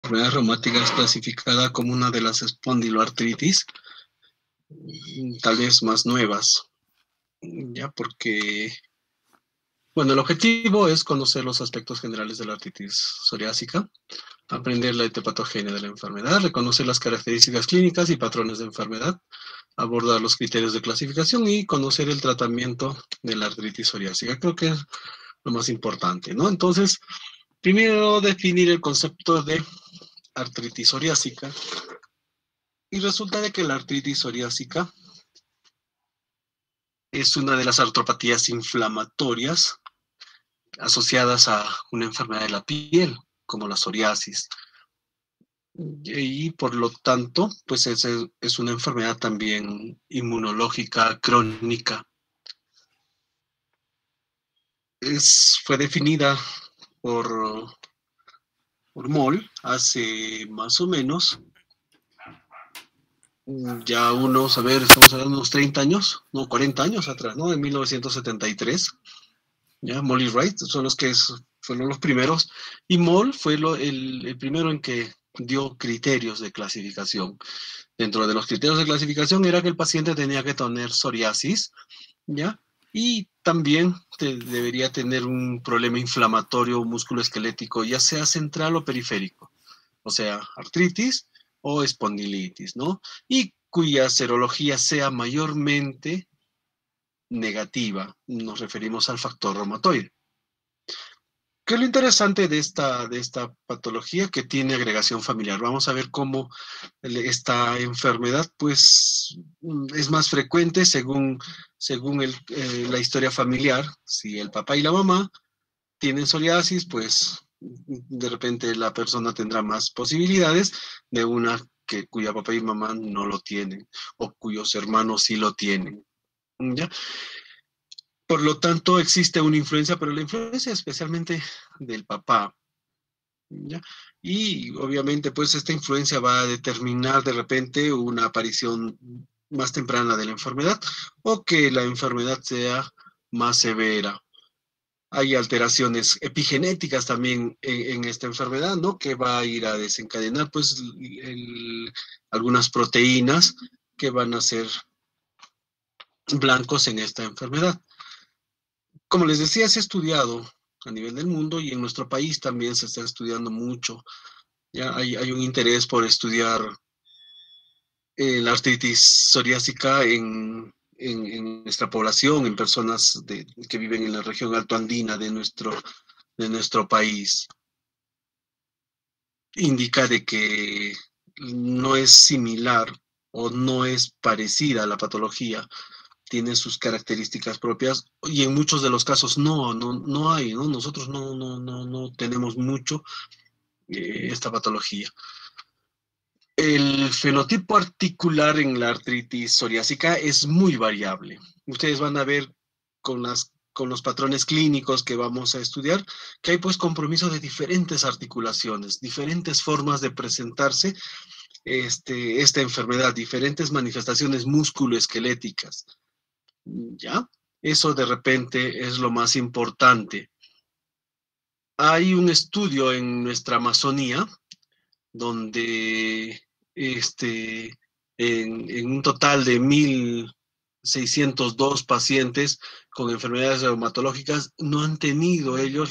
enfermedad reumática es clasificada como una de las espondiloartritis, tal vez más nuevas, ya porque, bueno, el objetivo es conocer los aspectos generales de la artritis psoriásica, aprender la etopatogenia de la enfermedad, reconocer las características clínicas y patrones de enfermedad, abordar los criterios de clasificación y conocer el tratamiento de la artritis psoriásica. Creo que es lo más importante, ¿no? Entonces, primero definir el concepto de artritis psoriásica. Y resulta de que la artritis psoriásica es una de las artropatías inflamatorias asociadas a una enfermedad de la piel, como la psoriasis. Y por lo tanto, pues es una enfermedad también inmunológica crónica. Fue definida por, por Moll hace más o menos ya unos, a ver, estamos hablando de unos 30 años, no, 40 años atrás, ¿no? En 1973. ¿Ya? Moll y Wright son los que fueron los primeros, y Moll fue el primero en que dio criterios de clasificación. Dentro de los criterios de clasificación era que el paciente tenía que tener psoriasis, ¿ya? Y también debería tener un problema inflamatorio musculoesquelético, ya sea central o periférico, o sea, artritis o espondilitis, ¿no? Y cuya serología sea mayormente negativa, nos referimos al factor reumatoide. ¿Qué es lo interesante de esta patología? Que tiene agregación familiar. Vamos a ver cómo esta enfermedad, pues, es más frecuente según la historia familiar. Si el papá y la mamá tienen psoriasis, pues, de repente la persona tendrá más posibilidades de una cuya papá y mamá no lo tienen, o cuyos hermanos sí lo tienen, ¿ya? Por lo tanto, existe una influencia, pero la influencia especialmente del papá, ¿ya? Y obviamente, pues esta influencia va a determinar de repente una aparición más temprana de la enfermedad o que la enfermedad sea más severa. Hay alteraciones epigenéticas también en esta enfermedad, ¿no? Que va a ir a desencadenar, pues, algunas proteínas que van a ser blancos en esta enfermedad. Como les decía, se ha estudiado a nivel del mundo y en nuestro país también se está estudiando mucho. Ya hay un interés por estudiar la artritis psoriásica en nuestra población, en personas que viven en la región altoandina de nuestro país. Indica de que no es similar o no es parecida a la patología, tiene sus características propias y en muchos de los casos no hay, ¿no? Nosotros no tenemos mucho esta patología. El fenotipo articular en la artritis psoriásica es muy variable. Ustedes van a ver con los patrones clínicos que vamos a estudiar que hay pues compromiso de diferentes articulaciones, diferentes formas de presentarse esta enfermedad, diferentes manifestaciones musculoesqueléticas. ¿Ya? Eso de repente es lo más importante. Hay un estudio en nuestra Amazonía donde en un total de 1,602 pacientes con enfermedades reumatológicas no han tenido ellos,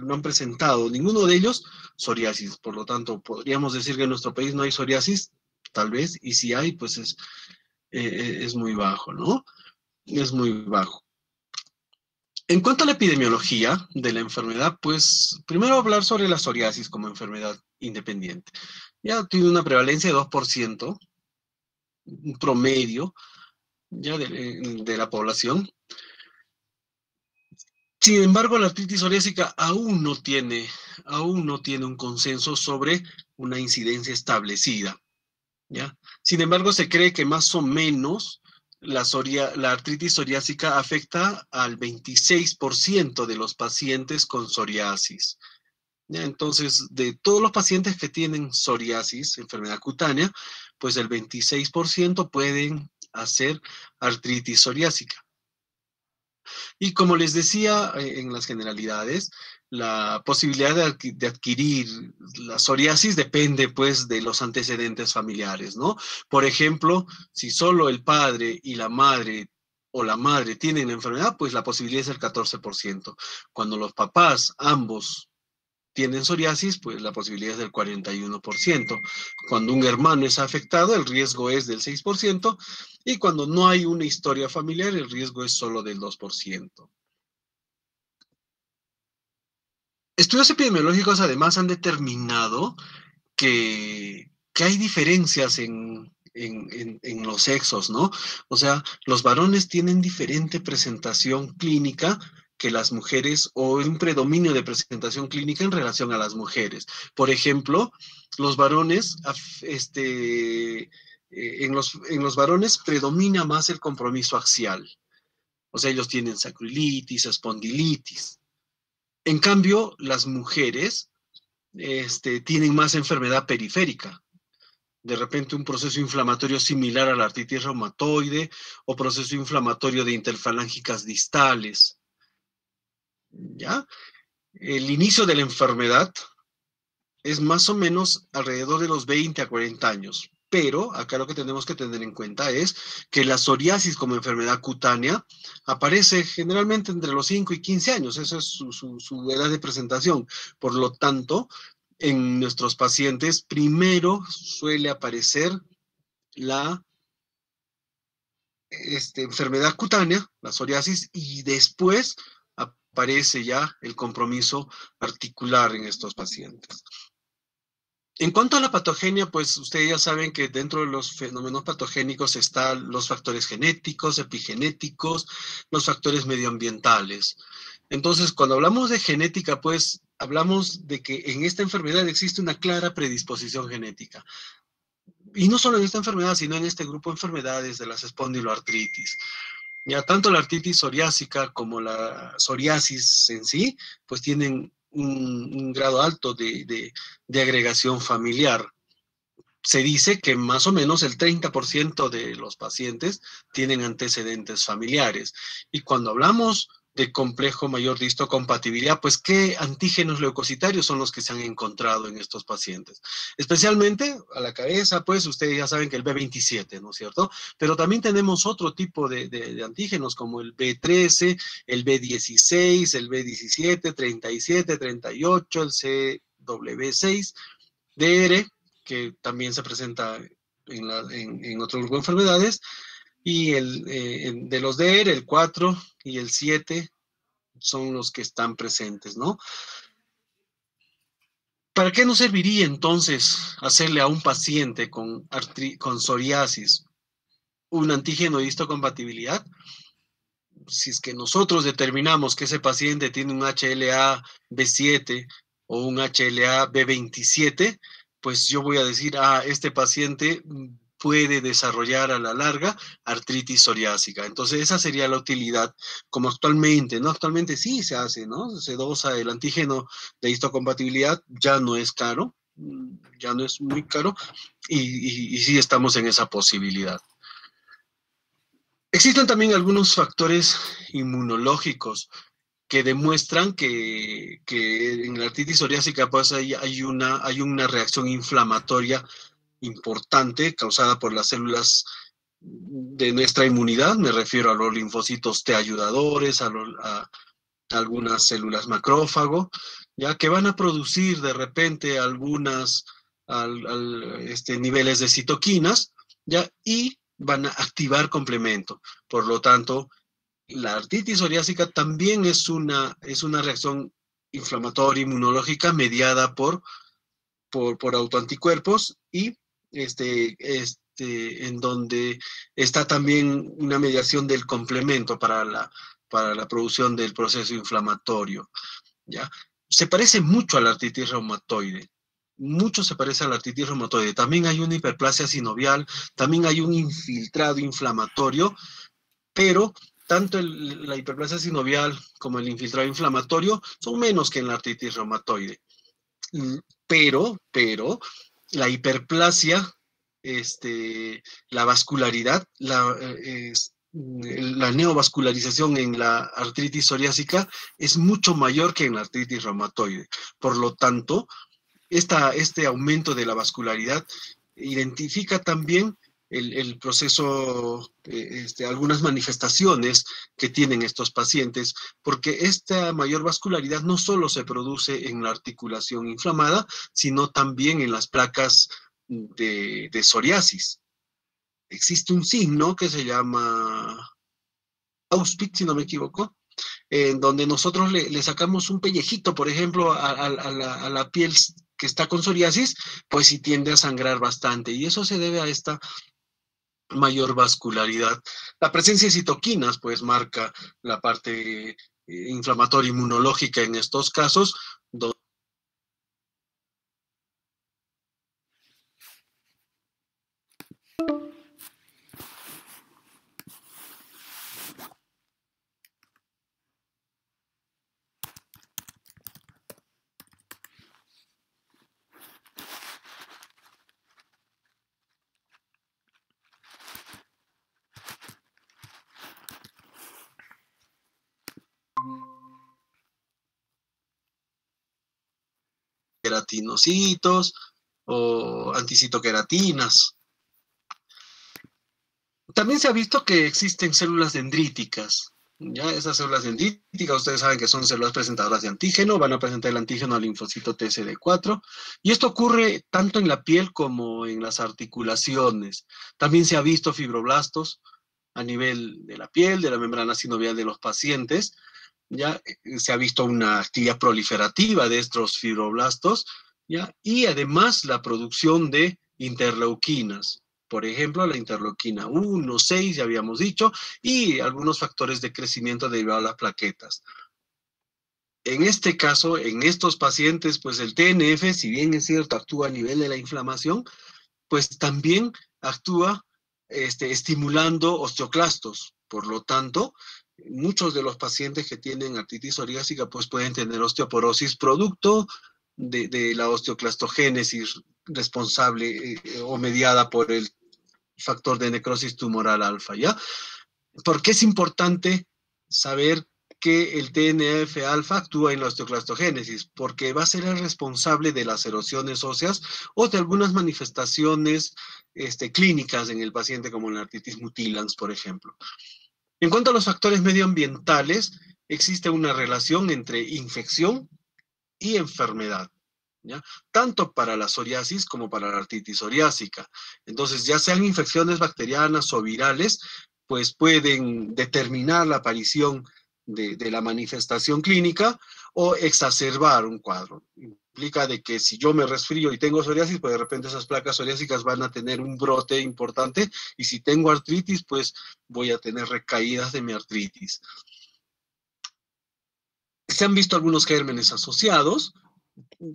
no han presentado ninguno de ellos psoriasis. Por lo tanto, podríamos decir que en nuestro país no hay psoriasis, tal vez, y si hay, pues es muy bajo, ¿no? Es muy bajo. En cuanto a la epidemiología de la enfermedad, pues primero hablar sobre la psoriasis como enfermedad independiente. Ya tiene una prevalencia de 2%, un promedio ya de la población. Sin embargo, la artritis psoriásica aún no tiene un consenso sobre una incidencia establecida, ¿ya? Sin embargo, se cree que más o menos la artritis psoriásica afecta al 26% de los pacientes con psoriasis. ¿Ya? Entonces, de todos los pacientes que tienen psoriasis, enfermedad cutánea, pues el 26% pueden hacer artritis psoriásica. Y como les decía en las generalidades, la posibilidad de adquirir la psoriasis depende pues de los antecedentes familiares, ¿no? Por ejemplo, si solo el padre y la madre o la madre tienen la enfermedad, pues la posibilidad es el 14%. Cuando los papás ambos tienen psoriasis, pues la posibilidad es del 41%. Cuando un hermano es afectado, el riesgo es del 6%, y cuando no hay una historia familiar, el riesgo es solo del 2%. Estudios epidemiológicos además han determinado que hay diferencias en los sexos, ¿no? O sea, los varones tienen diferente presentación clínica que las mujeres, o un predominio de presentación clínica en relación a las mujeres. Por ejemplo, los varones, en los varones predomina más el compromiso axial. O sea, ellos tienen sacroiliitis, espondilitis. En cambio, las mujeres tienen más enfermedad periférica. De repente un proceso inflamatorio similar a la artritis reumatoide o proceso inflamatorio de interfalángicas distales. ¿Ya? El inicio de la enfermedad es más o menos alrededor de los 20 a 40 años. Pero acá lo que tenemos que tener en cuenta es que la psoriasis como enfermedad cutánea aparece generalmente entre los 5 y 15 años. Esa es su edad de presentación. Por lo tanto, en nuestros pacientes primero suele aparecer la enfermedad cutánea, la psoriasis, y después aparece ya el compromiso articular en estos pacientes. En cuanto a la patogenia, pues ustedes ya saben que dentro de los fenómenos patogénicos están los factores genéticos, epigenéticos, los factores medioambientales. Entonces, cuando hablamos de genética, pues hablamos de que en esta enfermedad existe una clara predisposición genética. Y no solo en esta enfermedad, sino en este grupo de enfermedades de las espondiloartritis. Ya tanto la artritis psoriásica como la psoriasis en sí, pues tienen un grado alto de agregación familiar. Se dice que más o menos el 30% de los pacientes tienen antecedentes familiares. Y cuando hablamos de complejo mayor de histocompatibilidad, pues qué antígenos leucocitarios son los que se han encontrado en estos pacientes. Especialmente a la cabeza, pues ustedes ya saben que el B27, ¿no es cierto? Pero también tenemos otro tipo de antígenos como el B13, el B16, el B17, 37, 38, el CW6, DR, que también se presenta en otro grupo de enfermedades, y de los DR, el 4 y el 7 son los que están presentes, ¿no? ¿Para qué nos serviría entonces hacerle a un paciente con psoriasis un antígeno de histocompatibilidad? Si es que nosotros determinamos que ese paciente tiene un HLA-B7 o un HLA-B27, pues yo voy a decir, este paciente puede desarrollar a la larga artritis psoriásica. Entonces esa sería la utilidad, como actualmente, ¿no? Actualmente sí se hace, ¿no? Se dosa el antígeno de histocompatibilidad, ya no es caro, ya no es muy caro, y sí estamos en esa posibilidad. Existen también algunos factores inmunológicos que demuestran que en la artritis psoriásica pues hay una reacción inflamatoria importante causada por las células de nuestra inmunidad. Me refiero a los linfocitos T ayudadores, a algunas células macrófago, ya que van a producir de repente algunas niveles de citoquinas, ya, y van a activar complemento. Por lo tanto, la artritis psoriásica también es una reacción inflamatoria inmunológica mediada por autoanticuerpos, y en donde está también una mediación del complemento para la producción del proceso inflamatorio, ¿ya? Se parece mucho a la artritis reumatoide. Mucho se parece a la artritis reumatoide. También hay una hiperplasia sinovial, también hay un infiltrado inflamatorio, pero tanto la hiperplasia sinovial como el infiltrado inflamatorio son menos que en la artritis reumatoide. Pero la hiperplasia, la vascularidad, la neovascularización en la artritis psoriásica es mucho mayor que en la artritis reumatoide. Por lo tanto, este aumento de la vascularidad identifica también el proceso, algunas manifestaciones que tienen estos pacientes, porque esta mayor vascularidad no solo se produce en la articulación inflamada, sino también en las placas de psoriasis. Existe un signo que se llama Auspitz, si no me equivoco, en donde nosotros le sacamos un pellejito, por ejemplo, a la piel que está con psoriasis, pues sí tiende a sangrar bastante. Y eso se debe a esta mayor vascularidad. La presencia de citoquinas, pues marca la parte inflamatoria inmunológica en estos casos. Queratinocitos o anticitoqueratinas. También se ha visto que existen células dendríticas. Ya esas células dendríticas, ustedes saben que son células presentadoras de antígeno, van a presentar el antígeno al linfocito TCD4, y esto ocurre tanto en la piel como en las articulaciones. También se ha visto fibroblastos a nivel de la piel, de la membrana sinovial de los pacientes. Ya se ha visto una actividad proliferativa de estos fibroblastos, ¿ya? Y además la producción de interleuquinas. Por ejemplo, la interleuquina 1, 6, ya habíamos dicho, y algunos factores de crecimiento derivados de las plaquetas. En este caso, en estos pacientes, pues el TNF, si bien es cierto, actúa a nivel de la inflamación, pues también actúa estimulando osteoclastos. Por lo tanto, muchos de los pacientes que tienen artritis psoriásica pues pueden tener osteoporosis producto de la osteoclastogénesis responsable o mediada por el factor de necrosis tumoral alfa, ¿ya? ¿Por qué es importante saber que el TNF-alfa actúa en la osteoclastogénesis? Porque va a ser el responsable de las erosiones óseas o de algunas manifestaciones clínicas en el paciente, como la artritis mutilans, por ejemplo. En cuanto a los factores medioambientales, existe una relación entre infección y enfermedad, ¿ya? Tanto para la psoriasis como para la artritis psoriásica. Entonces, ya sean infecciones bacterianas o virales, pues pueden determinar la aparición de la manifestación clínica o exacerbar un cuadro. Implica de que si yo me resfrío y tengo psoriasis, pues de repente esas placas psoriásicas van a tener un brote importante, y si tengo artritis, pues voy a tener recaídas de mi artritis. Se han visto algunos gérmenes asociados.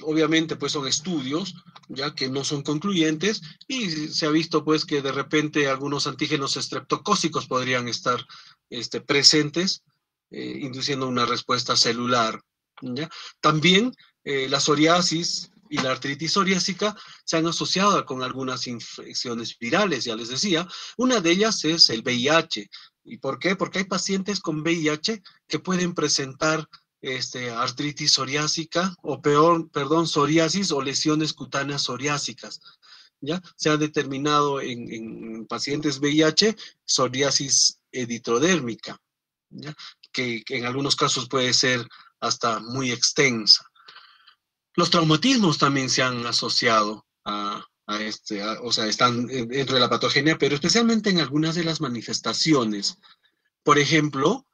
Obviamente pues son estudios ya que no son concluyentes, y se ha visto pues que de repente algunos antígenos estreptocócicos podrían estar presentes, induciendo una respuesta celular, ¿ya? También la psoriasis y la artritis psoriásica se han asociado con algunas infecciones virales, ya les decía. Una de ellas es el VIH. ¿Y por qué? Porque hay pacientes con VIH que pueden presentar artritis psoriásica, o peor, perdón, psoriasis o lesiones cutáneas psoriásicas, ¿ya? Se ha determinado en pacientes VIH psoriasis eritrodérmica, ¿ya? Que en algunos casos puede ser hasta muy extensa. Los traumatismos también se han asociado o sea, están dentro de la patogenia, pero especialmente en algunas de las manifestaciones. Por ejemplo,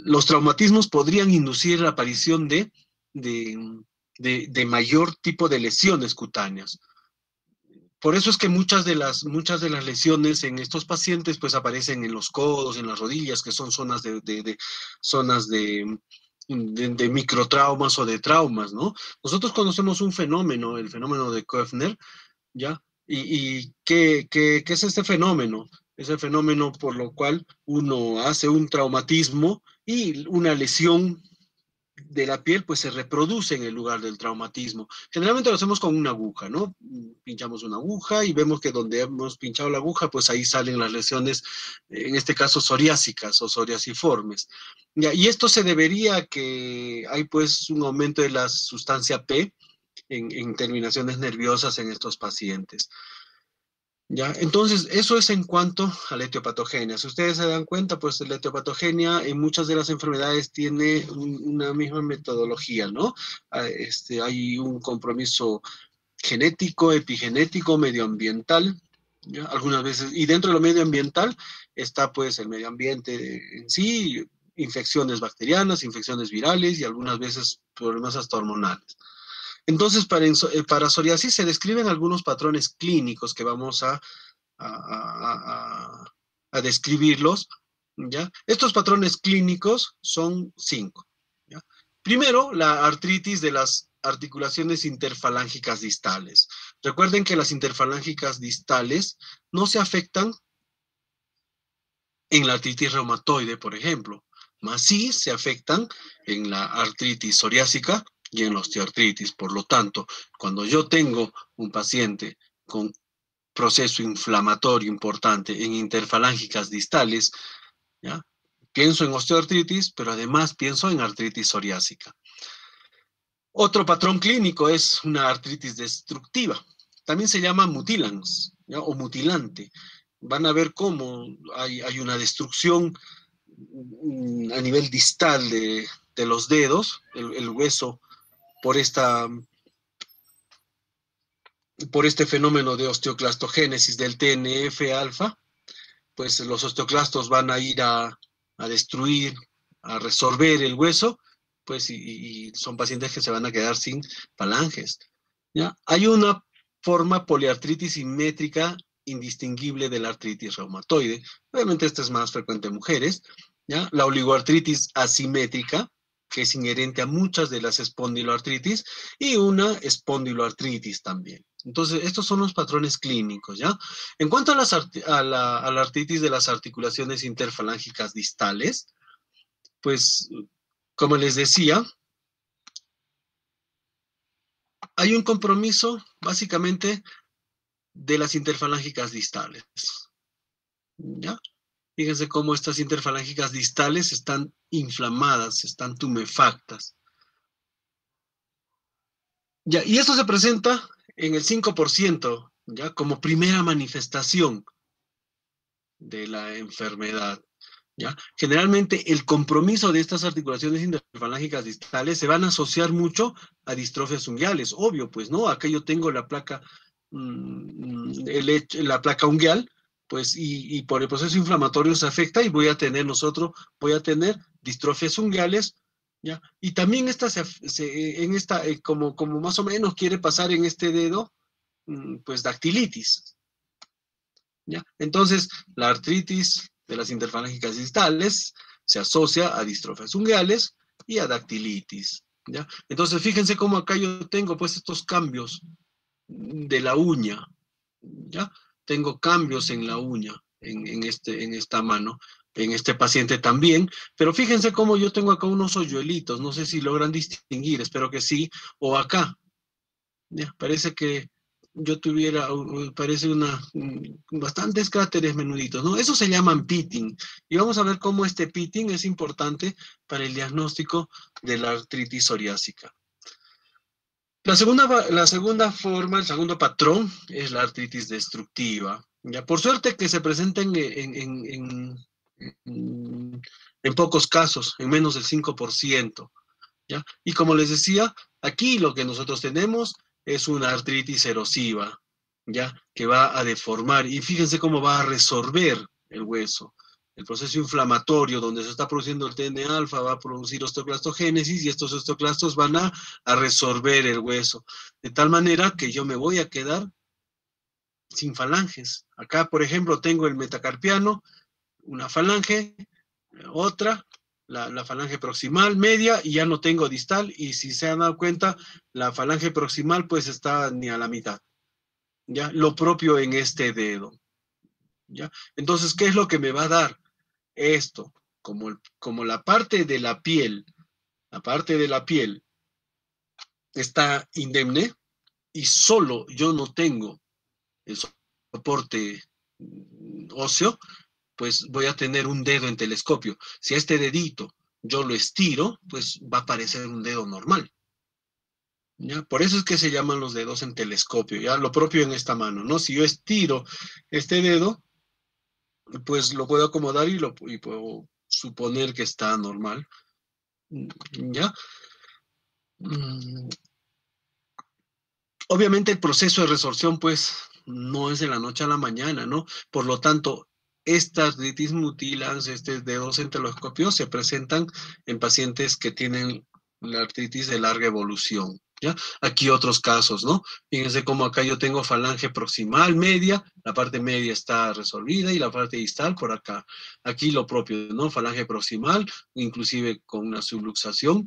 los traumatismos podrían inducir la aparición de mayor tipo de lesiones cutáneas. Por eso es que muchas de las lesiones en estos pacientes pues aparecen en los codos, en las rodillas, que son zonas zonas de microtraumas o de traumas, ¿no? Nosotros conocemos un fenómeno, el fenómeno de Koeffner, ¿ya? ¿Y qué es este fenómeno? Es el fenómeno por lo cual uno hace un traumatismo y una lesión de la piel pues se reproduce en el lugar del traumatismo. Generalmente lo hacemos con una aguja, ¿no? Pinchamos una aguja y vemos que donde hemos pinchado la aguja, pues ahí salen las lesiones, en este caso psoriásicas o psoriasiformes. Ya, y esto se debería a que hay pues un aumento de la sustancia P en terminaciones nerviosas en estos pacientes. ¿Ya? Entonces, eso es en cuanto a la etiopatogenia. Si ustedes se dan cuenta, pues la etiopatogenia en muchas de las enfermedades tiene una misma metodología, ¿no? Hay un compromiso genético, epigenético, medioambiental, ¿ya? Algunas veces, y dentro de lo medioambiental está pues el medio ambiente en sí, infecciones bacterianas, infecciones virales y algunas veces problemas hasta hormonales. Entonces, para psoriasis se describen algunos patrones clínicos que vamos a describirlos, ¿ya? Estos patrones clínicos son 5, ¿ya? Primero, la artritis de las articulaciones interfalángicas distales. Recuerden que las interfalángicas distales no se afectan en la artritis reumatoide, por ejemplo, más sí se afectan en la artritis psoriásica y en la osteoartritis. Por lo tanto, cuando yo tengo un paciente con proceso inflamatorio importante en interfalángicas distales, ¿ya? Pienso en osteoartritis, pero además pienso en artritis psoriásica. Otro patrón clínico es una artritis destructiva. También se llama mutilans, ¿ya? O mutilante. Van a ver cómo hay una destrucción a nivel distal de los dedos, el hueso, por este fenómeno de osteoclastogénesis del TNF-alfa, pues los osteoclastos van a ir a destruir, a resorber el hueso, pues y son pacientes que se van a quedar sin falanges, ¿ya? Hay una forma poliartritis simétrica indistinguible de la artritis reumatoide. Obviamente esta es más frecuente en mujeres, ¿ya? La oligoartritis asimétrica, que es inherente a muchas de las espondiloartritis, y una espondiloartritis también. Entonces, estos son los patrones clínicos, ¿ya? En cuanto a la artritis de las articulaciones interfalángicas distales, pues, como les decía, hay un compromiso básicamente de las interfalángicas distales, ¿ya? Fíjense cómo estas interfalángicas distales están inflamadas, están tumefactas. ¿Ya? Y esto se presenta en el 5%, ¿ya? Como primera manifestación de la enfermedad, ¿ya? Generalmente el compromiso de estas articulaciones interfalángicas distales se van a asociar mucho a distrofias unguiales, obvio, pues, ¿no? Acá yo tengo la placa, la placa unguial, pues, y por el proceso inflamatorio se afecta y voy a tener distrofias unguiales, ¿ya? Y también como más o menos quiere pasar en este dedo, pues dactilitis, ¿ya? Entonces, la artritis de las interfalángicas distales se asocia a distrofias unguiales y a dactilitis, ¿ya? Entonces, fíjense cómo acá yo tengo pues estos cambios de la uña, ¿ya? Tengo cambios en la uña, en esta mano, en este paciente también, pero fíjense cómo yo tengo acá unos hoyuelitos, no sé si logran distinguir, espero que sí, o acá, ¿ya? Parece que yo tuviera, parece bastantes cráteres menuditos, ¿no? Eso se llaman pitting. Y vamos a ver cómo este pitting es importante para el diagnóstico de la artritis psoriásica. La segunda forma, el segundo patrón, es la artritis destructiva. Ya, por suerte que se presenta en pocos casos, en menos del 5%. ¿Ya? Y como les decía, aquí lo que nosotros tenemos es una artritis erosiva, ¿ya? Que va a deformar, y fíjense cómo va a resorber el hueso. El proceso inflamatorio donde se está produciendo el TNA-alfa va a producir osteoclastogénesis y estos osteoclastos van a resorber el hueso, de tal manera que yo me voy a quedar sin falanges. Acá, por ejemplo, tengo el metacarpiano, una falange, otra, la falange proximal, media, y ya no tengo distal, y si se han dado cuenta, la falange proximal pues está ni a la mitad, ¿ya? Lo propio en este dedo, ¿ya? Entonces, ¿qué es lo que me va a dar esto? Como la parte de la piel la parte de la piel está indemne y solo yo no tengo el soporte óseo, pues voy a tener un dedo en telescopio. Si a este dedito yo lo estiro, pues va a parecer un dedo normal. ¿Ya? Por eso es que se llaman los dedos en telescopio, ya lo propio en esta mano, ¿no? Si yo estiro este dedo, pues lo puedo acomodar y puedo suponer que está normal, ¿ya? Mm, Obviamente el proceso de resorción, pues, no es de la noche a la mañana, ¿no? Por lo tanto, estas artritis mutilans, estos dedos en telescopio, se presentan en pacientes que tienen la artritis de larga evolución, ¿ya? Aquí otros casos, ¿no? Fíjense cómo acá yo tengo falange proximal media, la parte media está resolvida y la parte distal por acá. Aquí lo propio, ¿no? Falange proximal, inclusive con una subluxación,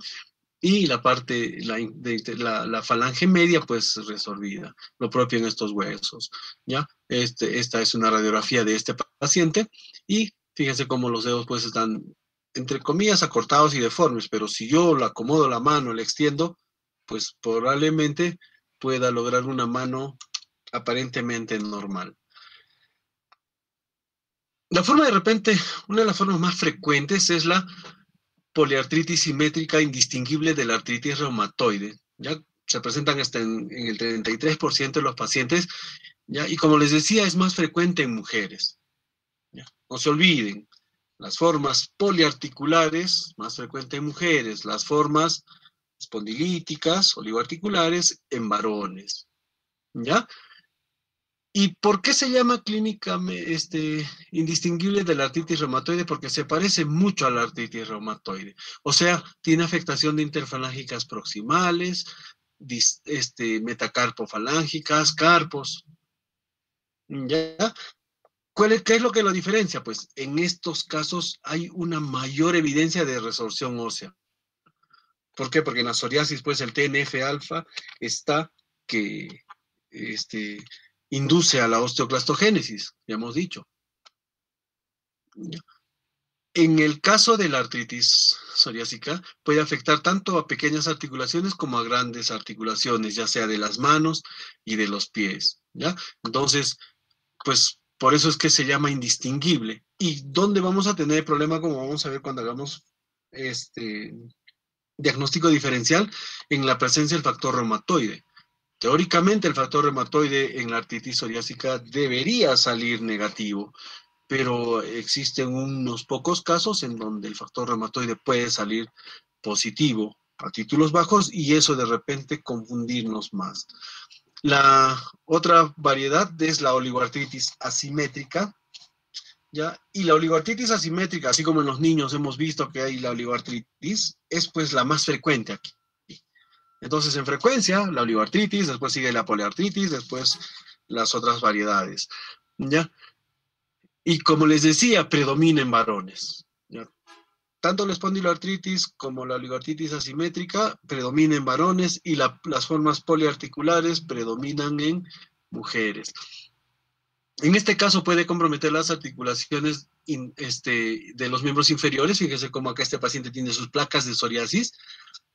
y la parte, la falange media, pues resolvida, lo propio en estos huesos, ¿ya? Esta es una radiografía de este paciente y fíjense cómo los dedos pues están, entre comillas, acortados y deformes, pero si yo le acomodo la mano, le extiendo, pues probablemente pueda lograr una mano aparentemente normal. La forma de repente, una de las formas más frecuentes es la poliartritis simétrica indistinguible de la artritis reumatoide. ¿Ya? Se presentan hasta en el 33% de los pacientes, ¿ya? Y como les decía, es más frecuente en mujeres. ¿Ya? No se olviden, las formas poliarticulares, más frecuente en mujeres, las formas espondilíticas, oligoarticulares, en varones. ¿Ya? ¿Y por qué se llama clínica indistinguible de la artritis reumatoide? Porque se parece mucho a la artritis reumatoide. O sea, tiene afectación de interfalángicas proximales, metacarpofalángicas, carpos. ¿Ya? ¿Qué es lo que lo diferencia? Pues en estos casos hay una mayor evidencia de resorción ósea. ¿Por qué? Porque en la psoriasis, pues el TNF-alfa está que induce a la osteoclastogénesis, ya hemos dicho. En el caso de la artritis psoriásica, puede afectar tanto a pequeñas articulaciones como a grandes articulaciones, ya sea de las manos y de los pies, ¿ya? Entonces, pues por eso es que se llama indistinguible. ¿Y dónde vamos a tener el problema, como vamos a ver cuando hagamos diagnóstico diferencial? En la presencia del factor reumatoide. Teóricamente, el factor reumatoide en la artritis psoriásica debería salir negativo, pero existen unos pocos casos en donde el factor reumatoide puede salir positivo a títulos bajos y eso de repente confundirnos más. La otra variedad es la oligoartritis asimétrica, ¿ya? Y la oligoartritis asimétrica, así como en los niños hemos visto que hay la oligoartritis, es pues la más frecuente aquí. Entonces, en frecuencia, la oligoartritis, después sigue la poliartritis, después las otras variedades, ¿ya? Y como les decía, predomina en varones, ¿ya? Tanto la espondiloartritis como la oligoartritis asimétrica predominan en varones y las formas poliarticulares predominan en mujeres. En este caso puede comprometer las articulaciones de los miembros inferiores. Fíjese cómo acá este paciente tiene sus placas de psoriasis,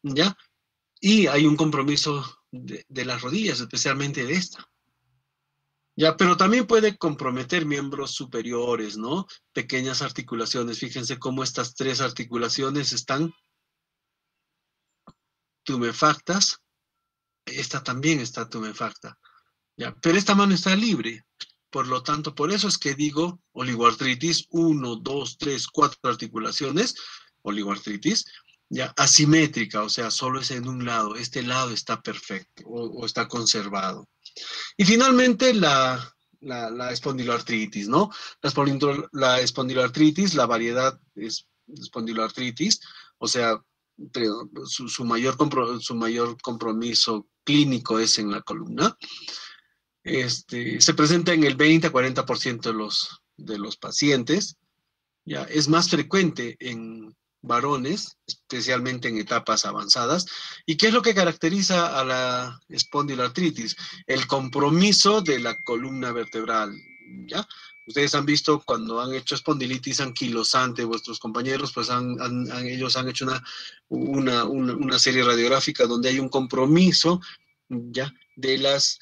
¿ya? Y hay un compromiso de las rodillas, especialmente de esta. Ya, pero también puede comprometer miembros superiores, ¿no? Pequeñas articulaciones. Fíjense cómo estas tres articulaciones están tumefactas. Esta también está tumefacta. Ya, pero esta mano está libre. Por lo tanto, por eso es que digo oligoartritis, 1, 2, 3, 4 articulaciones, oligoartritis, ya asimétrica, o sea, solo es en un lado. Este lado está perfecto o está conservado. Y finalmente la espondiloartritis, ¿no? La espondiloartritis, la variedad es espondiloartritis, o sea, su mayor compromiso clínico es en la columna. Se presenta en el 20 a 40% de los pacientes. Ya, es más frecuente en varones, especialmente en etapas avanzadas. ¿Y qué es lo que caracteriza a la espondiloartritis? El compromiso de la columna vertebral, ¿ya? Ustedes han visto cuando han hecho espondilitis anquilosante, vuestros compañeros, pues ellos han hecho una serie radiográfica donde hay un compromiso, ¿ya? De las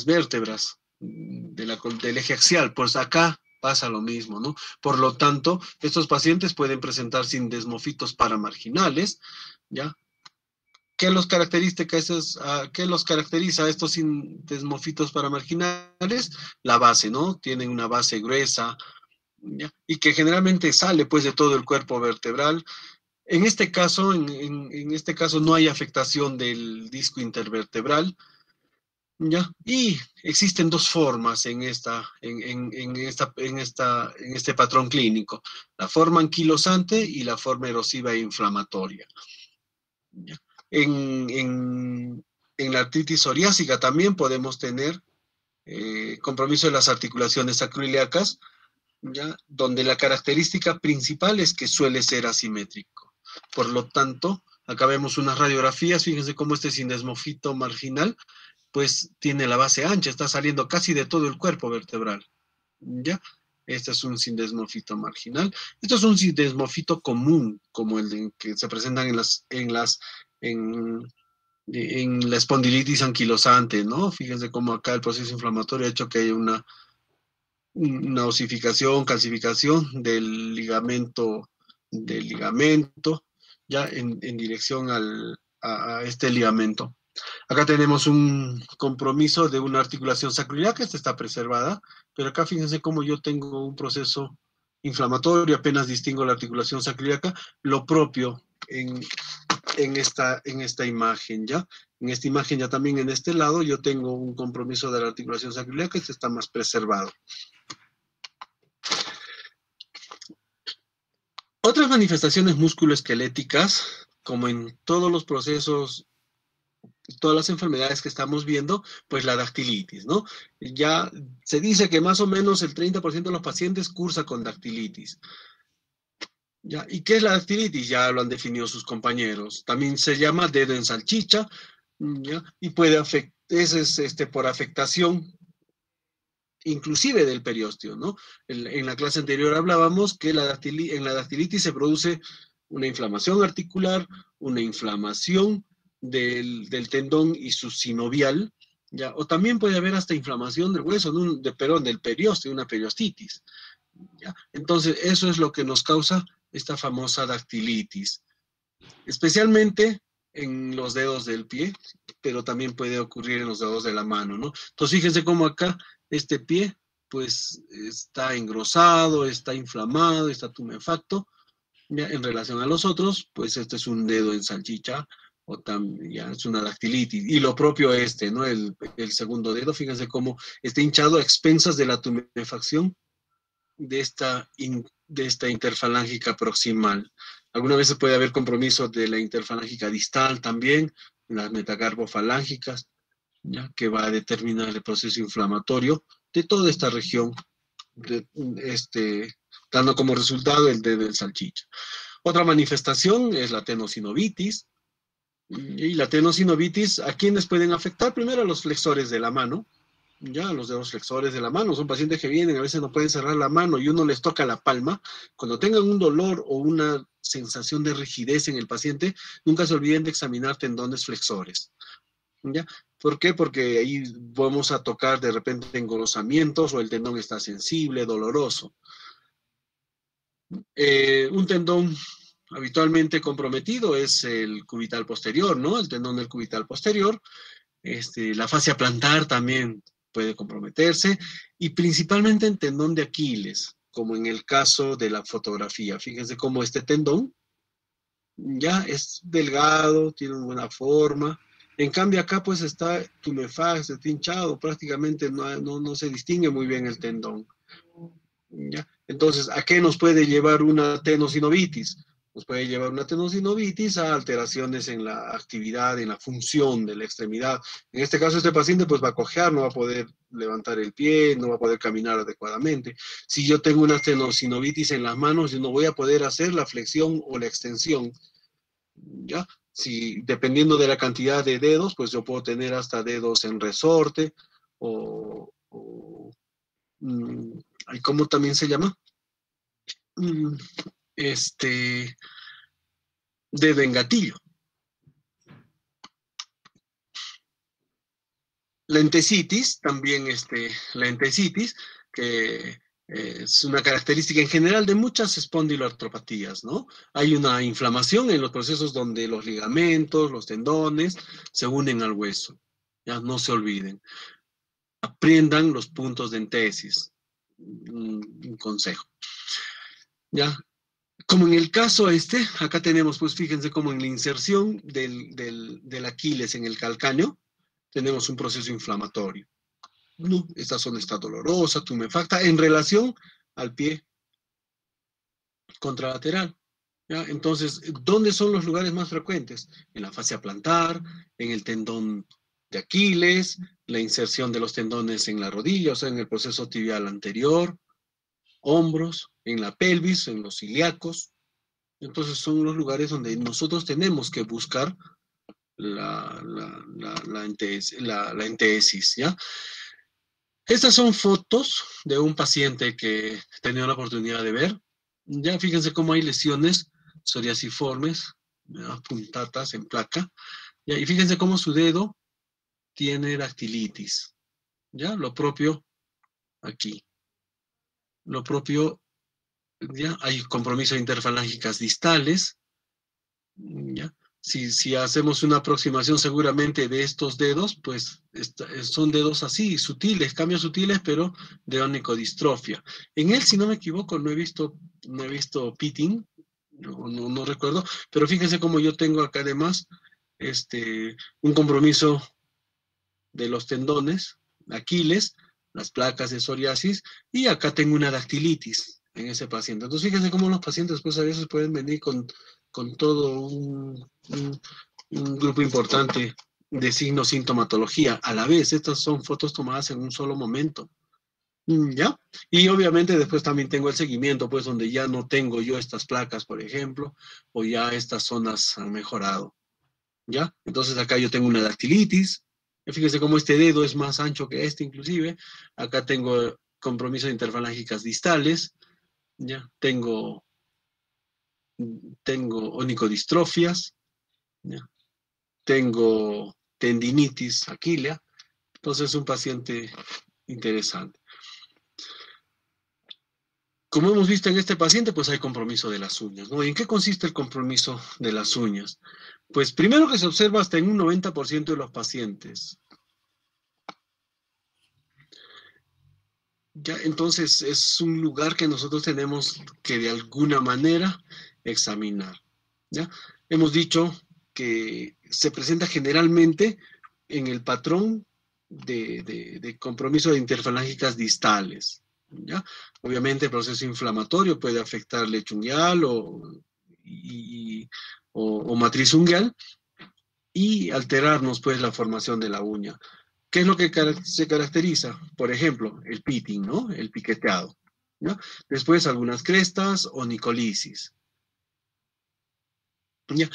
vértebras, del eje axial. Pues acá pasa lo mismo, ¿no? Por lo tanto, estos pacientes pueden presentar sindesmofitos paramarginales, ¿ya? ¿Qué los caracteriza a estos sindesmofitos paramarginales? La base, ¿no? Tienen una base gruesa, ¿ya? Y que generalmente sale pues de todo el cuerpo vertebral. En este caso no hay afectación del disco intervertebral, ¿ya? Y existen dos formas en este patrón clínico: la forma anquilosante y la forma erosiva e inflamatoria. ¿Ya? En, en, en la artritis psoriásica también podemos tener compromiso de las articulaciones sacroiliacas, ¿ya? Donde la característica principal es que suele ser asimétrico. Por lo tanto, acá vemos unas radiografías, fíjense cómo este sindesmofito marginal pues tiene la base ancha, está saliendo casi de todo el cuerpo vertebral, ¿ya? Este es un sindesmofito marginal. Esto es un sindesmofito común, como que se presentan en, en la espondilitis anquilosante, ¿no? Fíjense cómo acá el proceso inflamatorio ha hecho que haya una osificación, calcificación del ligamento, ya en dirección a este ligamento. Acá tenemos un compromiso de una articulación sacroiliaca, esta está preservada, pero acá fíjense cómo yo tengo un proceso inflamatorio, apenas distingo la articulación sacroiliaca, lo propio en esta imagen, ¿ya? En esta imagen ya también en este lado yo tengo un compromiso de la articulación sacroiliaca, este está más preservado. Otras manifestaciones musculoesqueléticas, como en todos los procesos, todas las enfermedades que estamos viendo, pues la dactilitis, ¿no? Ya se dice que más o menos el 30% de los pacientes cursa con dactilitis. ¿Ya? ¿Y qué es la dactilitis? Ya lo han definido sus compañeros. También se llama dedo en salchicha, ¿ya? Y puede afectar, por afectación inclusive del periósteo, ¿no? En la clase anterior hablábamos que en la dactilitis se produce una inflamación articular, una inflamación del tendón y su sinovial, ¿ya? O también puede haber hasta inflamación del hueso, del periósteo, una periostitis, ¿ya? Entonces, eso es lo que nos causa esta famosa dactilitis, especialmente en los dedos del pie, pero también puede ocurrir en los dedos de la mano, ¿no? Entonces, fíjense cómo acá este pie, pues, está engrosado, está inflamado, está tumefacto. Ya, en relación a los otros, pues este es un dedo en salchicha, o ya es una dactilitis. Y lo propio ¿no? El segundo dedo, fíjense cómo está hinchado a expensas de la tumefacción de esta interfalángica proximal. Algunas veces puede haber compromiso de la interfalángica distal también, las metacarpofalángicas, ¿ya? Que va a determinar el proceso inflamatorio de toda esta región, de, dando como resultado el dedo del salchicha. Otra manifestación es la tenosinovitis. Y la tenosinovitis, ¿a quiénes pueden afectar? Primero a los flexores de la mano, ya los dedos flexores de la mano. Son pacientes que vienen, a veces no pueden cerrar la mano y uno les toca la palma. Cuando tengan un dolor o una sensación de rigidez en el paciente, nunca se olviden de examinar tendones flexores, ¿ya? ¿Por qué? Porque ahí vamos a tocar de repente engrosamientos o el tendón está sensible, doloroso. Un tendón habitualmente comprometido es el cubital posterior, ¿no? El tendón del cubital posterior. La fascia plantar también puede comprometerse, y principalmente el tendón de Aquiles, como en el caso de la fotografía. Fíjense cómo este tendón ya es delgado, tiene una buena forma. En cambio acá pues está tumefacto, está hinchado, prácticamente no se distingue muy bien el tendón. ¿Ya? Entonces, ¿a qué nos puede llevar una tenosinovitis? Nos puede llevar una tenosinovitis a alteraciones en la actividad, en la función de la extremidad. En este caso, este paciente pues va a cojear, no va a poder levantar el pie, no va a poder caminar adecuadamente. Si yo tengo una tenosinovitis en las manos, yo no voy a poder hacer la flexión o la extensión, ¿ya? Si, dependiendo de la cantidad de dedos, pues yo puedo tener hasta dedos en resorte o ¿cómo también se llama? Mm, este, dedo en gatillo. La entesitis, también la entesitis, que es una característica en general de muchas espondiloartropatías, ¿no? Hay una inflamación en los procesos donde los ligamentos, los tendones se unen al hueso. Ya no se olviden. Aprendan los puntos de entesis. Un consejo. Ya, como en el caso acá tenemos, pues fíjense como en la inserción del Aquiles en el calcáneo, tenemos un proceso inflamatorio. No, esta zona está dolorosa, tumefacta, en relación al pie contralateral. ¿Ya? Entonces, ¿dónde son los lugares más frecuentes? En la fascia plantar, en el tendón de Aquiles, la inserción de los tendones en la rodilla, o sea, en el proceso tibial anterior, hombros, en la pelvis, en los ilíacos. Entonces, son los lugares donde nosotros tenemos que buscar la entesis, ¿ya? Estas son fotos de un paciente que he tenido la oportunidad de ver. Ya fíjense cómo hay lesiones psoriasiformes, ¿ya? Puntatas en placa. ¿Ya? Y fíjense cómo su dedo tiene dactilitis. ¿Ya? Lo propio aquí. Lo propio, ¿ya? Hay compromiso de interfalángicas distales. ¿Ya? Si hacemos una aproximación seguramente de estos dedos, pues son dedos así, sutiles, cambios sutiles, pero de onicodistrofia. En él, si no me equivoco, no he visto pitting, no recuerdo, pero fíjense cómo yo tengo acá además un compromiso de los tendones, Aquiles, las placas de psoriasis, y acá tengo una dactilitis en ese paciente. Entonces fíjense cómo los pacientes pues a veces pueden venir con todo un grupo importante de signos, sintomatología. A la vez, estas son fotos tomadas en un solo momento. ¿Ya? Y obviamente después también tengo el seguimiento, pues donde ya no tengo yo estas placas, por ejemplo, o ya estas zonas han mejorado. ¿Ya? Entonces acá yo tengo una dactilitis. Fíjense cómo este dedo es más ancho que este inclusive. Acá tengo compromiso de interfalángicas distales. ¿Ya? Tengo onicodistrofias. ¿Ya? Tengo tendinitis aquilea. Entonces es un paciente interesante. Como hemos visto en este paciente, pues hay compromiso de las uñas, ¿no? ¿Y en qué consiste el compromiso de las uñas? Pues primero que se observa hasta en un 90% de los pacientes. Ya, entonces es un lugar que nosotros tenemos que de alguna manera examinar. ¿Ya? Hemos dicho que se presenta generalmente en el patrón de compromiso de interfalángicas distales. ¿Ya? Obviamente el proceso inflamatorio puede afectar lecho unguial o matriz unguial y alterarnos pues la formación de la uña. ¿Qué es lo que se caracteriza? Por ejemplo, el pitting, ¿no? El piqueteado. ¿No? Después algunas crestas o nicolisis. ¿Ya?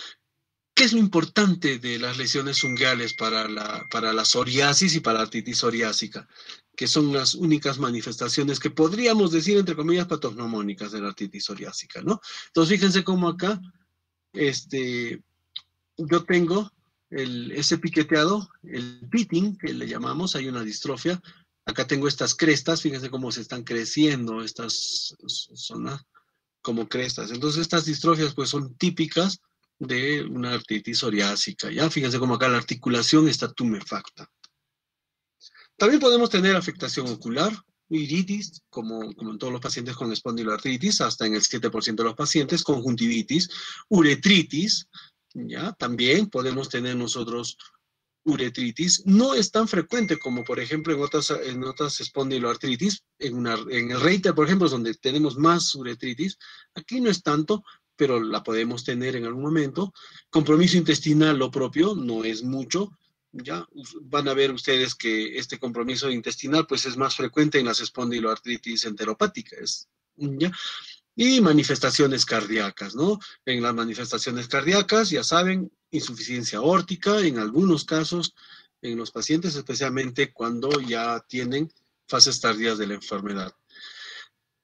¿Qué es lo importante de las lesiones unguiales para la psoriasis y para la artritis psoriásica? Que son las únicas manifestaciones que podríamos decir, entre comillas, patognomónicas de la artritis psoriásica, ¿no? Entonces, fíjense cómo acá, yo tengo ese piqueteado, el pitting, que le llamamos, hay una distrofia. Acá tengo estas crestas, fíjense cómo se están creciendo estas zonas como crestas. Entonces estas distrofias pues son típicas de una artritis psoriásica, ¿ya? Fíjense cómo acá la articulación está tumefacta. También podemos tener afectación ocular, iritis, como en todos los pacientes con espondiloartritis, hasta en el 7% de los pacientes, conjuntivitis, uretritis, ¿ya? También podemos tener nosotros uretritis. No es tan frecuente como, por ejemplo, en otras espondiloartritis. En el Reiter, por ejemplo, es donde tenemos más uretritis. Aquí no es tanto, pero la podemos tener en algún momento. Compromiso intestinal, lo propio, no es mucho. Ya van a ver ustedes que este compromiso intestinal pues es más frecuente en las espondiloartritis enteropáticas. ¿Ya? Y manifestaciones cardíacas, ¿no? En las manifestaciones cardíacas, ya saben, insuficiencia aórtica, en algunos casos, en los pacientes, especialmente cuando ya tienen fases tardías de la enfermedad.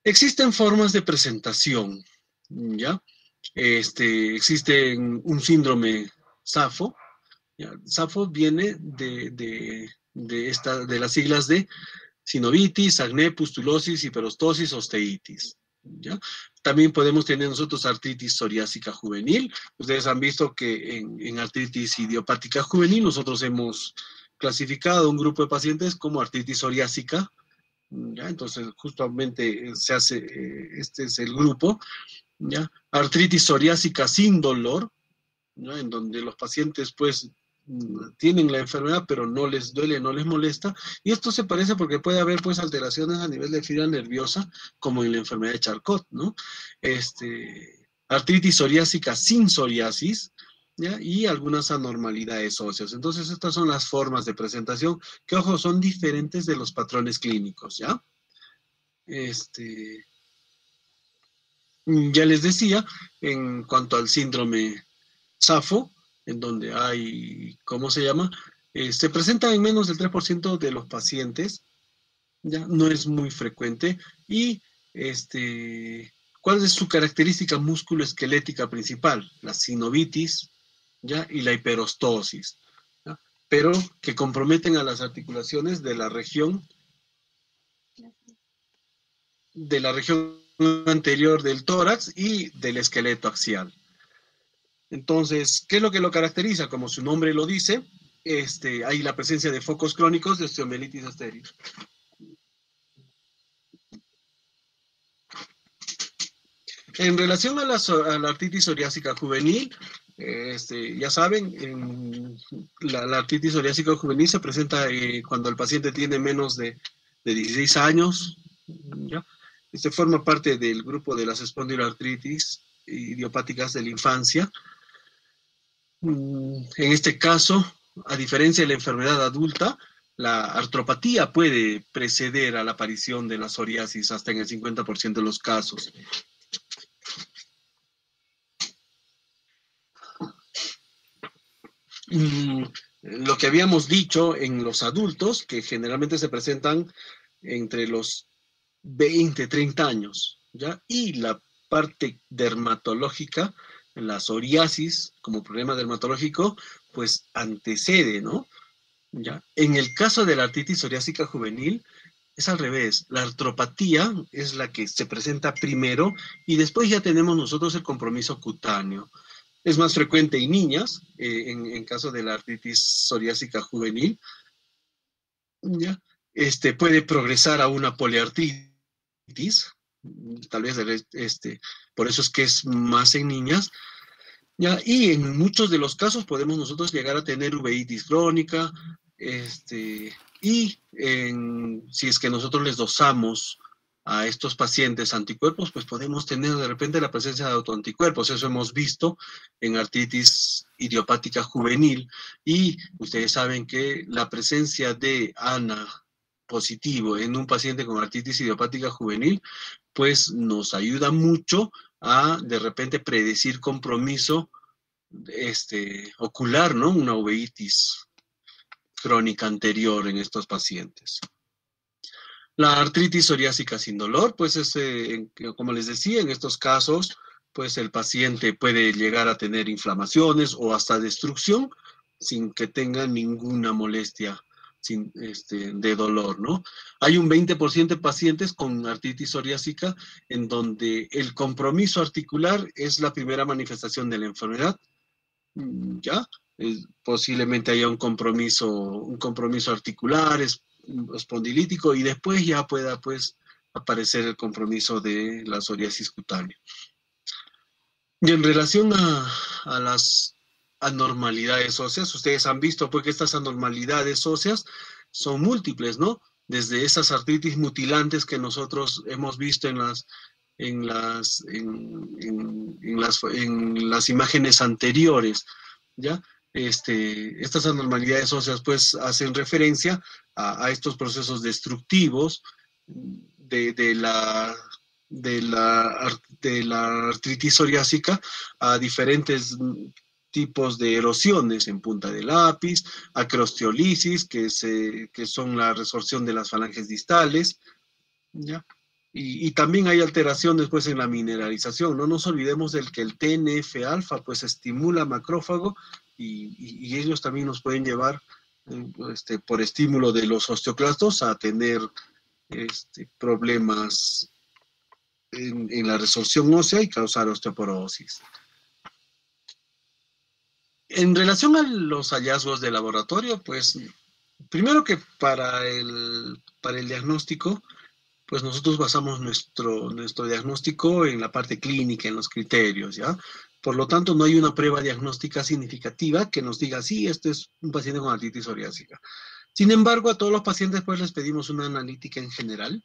Existen formas de presentación, ¿ya? Existe un síndrome SAFO. ¿Ya? SAFO viene de las siglas de sinovitis, acné, pustulosis, hiperostosis, osteitis. ¿Ya? También podemos tener nosotros artritis psoriásica juvenil. Ustedes han visto que en artritis idiopática juvenil nosotros hemos clasificado un grupo de pacientes como artritis psoriásica. ¿Ya? Entonces, justamente se hace, este es el grupo, ¿ya? Artritis psoriásica sin dolor, ¿no? En donde los pacientes pues tienen la enfermedad pero no les duele, no les molesta, y esto se parece porque puede haber pues alteraciones a nivel de fibra nerviosa como en la enfermedad de Charcot, ¿no? Artritis psoriásica sin psoriasis, ¿ya? Y algunas anormalidades óseas. Entonces estas son las formas de presentación que, ojo, son diferentes de los patrones clínicos, ¿ya? Ya les decía, en cuanto al síndrome SAFO, en donde hay, ¿cómo se llama? Se presenta en menos del 3% de los pacientes, ya no es muy frecuente, y ¿cuál es su característica musculoesquelética principal? La sinovitis, ¿ya? Y la hiperostosis, ¿ya? Pero que comprometen a las articulaciones de la región anterior del tórax y del esqueleto axial. Entonces, ¿qué es lo que lo caracteriza? Como su nombre lo dice, hay la presencia de focos crónicos de osteomielitis estéril. En relación a la artritis psoriásica juvenil, ya saben, la artritis psoriásica juvenil se presenta cuando el paciente tiene menos de 16 años, ¿ya? Forma parte del grupo de las espondiloartritis idiopáticas de la infancia. En este caso, a diferencia de la enfermedad adulta, la artropatía puede preceder a la aparición de la psoriasis hasta en el 50% de los casos. Lo que habíamos dicho en los adultos, que generalmente se presentan entre los 20, 30 años, ¿ya? Y la parte dermatológica, la psoriasis como problema dermatológico, pues antecede, ¿no? ¿Ya? En el caso de la artritis psoriásica juvenil, es al revés. La artropatía es la que se presenta primero y después ya tenemos nosotros el compromiso cutáneo. Es más frecuente en niñas, en caso de la artritis psoriásica juvenil, ¿ya? Puede progresar a una poliartritis, tal vez por eso es que es más en niñas, ¿ya? Y en muchos de los casos podemos nosotros llegar a tener uveitis crónica, y si es que nosotros les dosamos a estos pacientes anticuerpos, pues podemos tener de repente la presencia de autoanticuerpos. Eso hemos visto en artritis idiopática juvenil, y ustedes saben que la presencia de ANA positivo en un paciente con artritis idiopática juvenil, pues nos ayuda mucho a de repente predecir compromiso ocular, ¿no? Una uveitis crónica anterior en estos pacientes. La artritis psoriásica sin dolor, pues es, como les decía, en estos casos, pues el paciente puede llegar a tener inflamaciones o hasta destrucción sin que tenga ninguna molestia de dolor, ¿no? Hay un 20% de pacientes con artritis psoriásica en donde el compromiso articular es la primera manifestación de la enfermedad, ¿ya? Posiblemente haya un compromiso articular, espondilítico, y después ya pueda, pues, aparecer el compromiso de la psoriasis cutánea. Y en relación a las anormalidades óseas, ustedes han visto, pues, que estas anormalidades óseas son múltiples, ¿no? Desde esas artritis mutilantes que nosotros hemos visto en las imágenes anteriores, ¿ya? Estas anormalidades óseas pues hacen referencia a estos procesos destructivos de la artritis psoriásica a diferentes tipos de erosiones en punta de lápiz, acrostiolisis, que son la resorción de las falanges distales, ¿ya? Y también hay alteraciones pues en la mineralización. No nos olvidemos del que el TNF-alfa pues estimula macrófago y ellos también nos pueden llevar por estímulo de los osteoclastos a tener problemas en la resorción ósea y causar osteoporosis. En relación a los hallazgos de laboratorio, pues primero que para el diagnóstico, pues nosotros basamos nuestro diagnóstico en la parte clínica, en los criterios, ¿ya? Por lo tanto, no hay una prueba diagnóstica significativa que nos diga, sí, este es un paciente con artritis psoriásica. Sin embargo, a todos los pacientes pues les pedimos una analítica en general.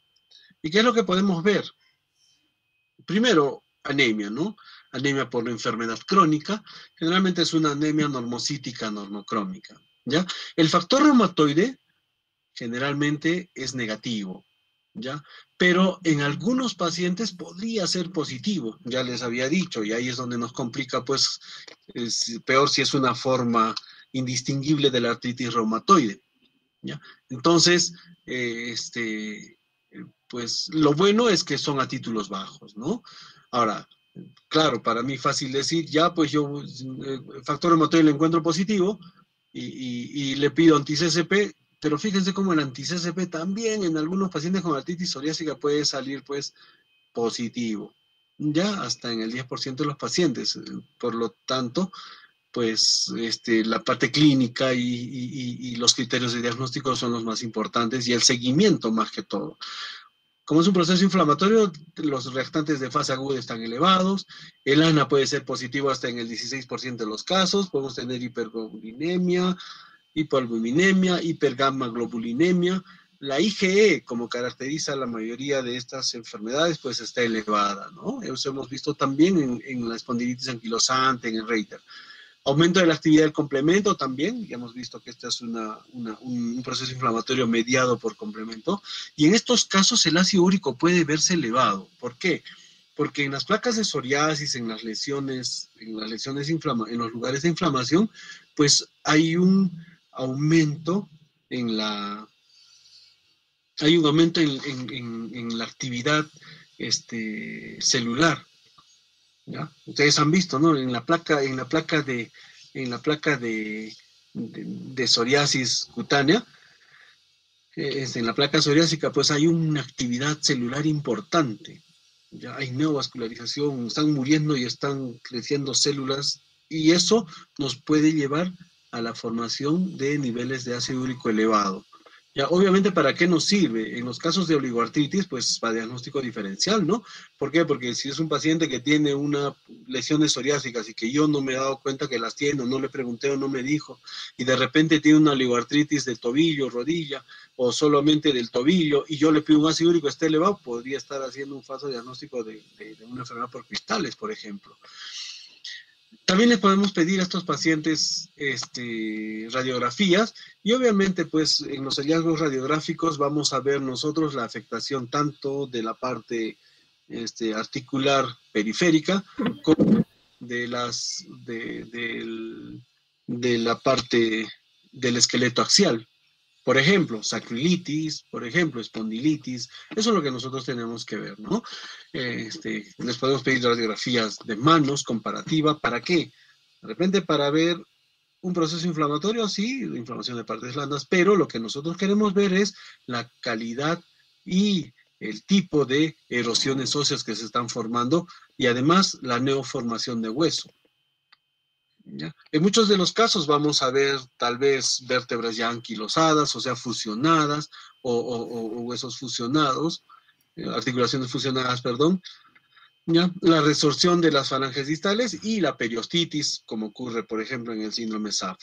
¿Y qué es lo que podemos ver? Primero, anemia, ¿no? Anemia por enfermedad crónica. Generalmente es una anemia normocítica, normocrómica, ¿ya? El factor reumatoide generalmente es negativo, ¿ya? Pero en algunos pacientes podría ser positivo, ya les había dicho, y ahí es donde nos complica, pues, es peor si es una forma indistinguible de la artritis reumatoide, ¿ya? Entonces, pues, lo bueno es que son a títulos bajos, ¿no? Ahora, claro, para mí fácil decir, ya, pues yo, factor reumatoide le encuentro positivo, y le pido anti-CCP, pero fíjense cómo el anti-CCP también en algunos pacientes con artritis psoriásica puede salir pues positivo, ya hasta en el 10% de los pacientes. Por lo tanto, pues la parte clínica y los criterios de diagnóstico son los más importantes y el seguimiento más que todo. Como es un proceso inflamatorio, los reactantes de fase aguda están elevados, el ANA puede ser positivo hasta en el 16% de los casos, podemos tener hiperglobulinemia, hipoalbuminemia, hipergamma-globulinemia. La IgE, como caracteriza la mayoría de estas enfermedades, pues está elevada, ¿no? Eso hemos visto también en la espondilitis anquilosante, en el Reiter. Aumento de la actividad del complemento también, ya hemos visto que este es un proceso inflamatorio mediado por complemento, y en estos casos el ácido úrico puede verse elevado. ¿Por qué? Porque en las placas de psoriasis, en las lesiones en los lugares de inflamación, pues hay un aumento en la en la actividad celular, ¿ya? Ustedes han visto, ¿no? En la placa de psoriasis cutánea, en la placa psoriásica, pues hay una actividad celular importante. Ya hay neovascularización, están muriendo y están creciendo células, y eso nos puede llevar a la formación de niveles de ácido úrico elevado. Ya, obviamente, ¿para qué nos sirve? En los casos de oligoartritis, pues para diagnóstico diferencial, ¿no? ¿Por qué? Porque si es un paciente que tiene una lesiones psoriásicas y que yo no me he dado cuenta que las tiene, o no le pregunté o no me dijo, y de repente tiene una oligoartritis del tobillo, rodilla, o solamente del tobillo, y yo le pido un ácido úrico esté elevado, podría estar haciendo un falso diagnóstico de una enfermedad por cristales, por ejemplo. También les podemos pedir a estos pacientes radiografías, y obviamente pues en los hallazgos radiográficos vamos a ver nosotros la afectación tanto de la parte articular periférica como de la parte del esqueleto axial. Por ejemplo, sacroiliitis, por ejemplo, espondilitis, eso es lo que nosotros tenemos que ver, ¿no? Les podemos pedir radiografías de manos, comparativa, ¿para qué? De repente para ver un proceso inflamatorio, sí, inflamación de partes blandas, pero lo que nosotros queremos ver es la calidad y el tipo de erosiones óseas que se están formando y además la neoformación de hueso. ¿Ya? En muchos de los casos vamos a ver tal vez vértebras ya anquilosadas, o sea, fusionadas, o huesos fusionados, articulaciones fusionadas, perdón, ¿ya? La resorción de las falanges distales y la periostitis, como ocurre, por ejemplo, en el síndrome SAF.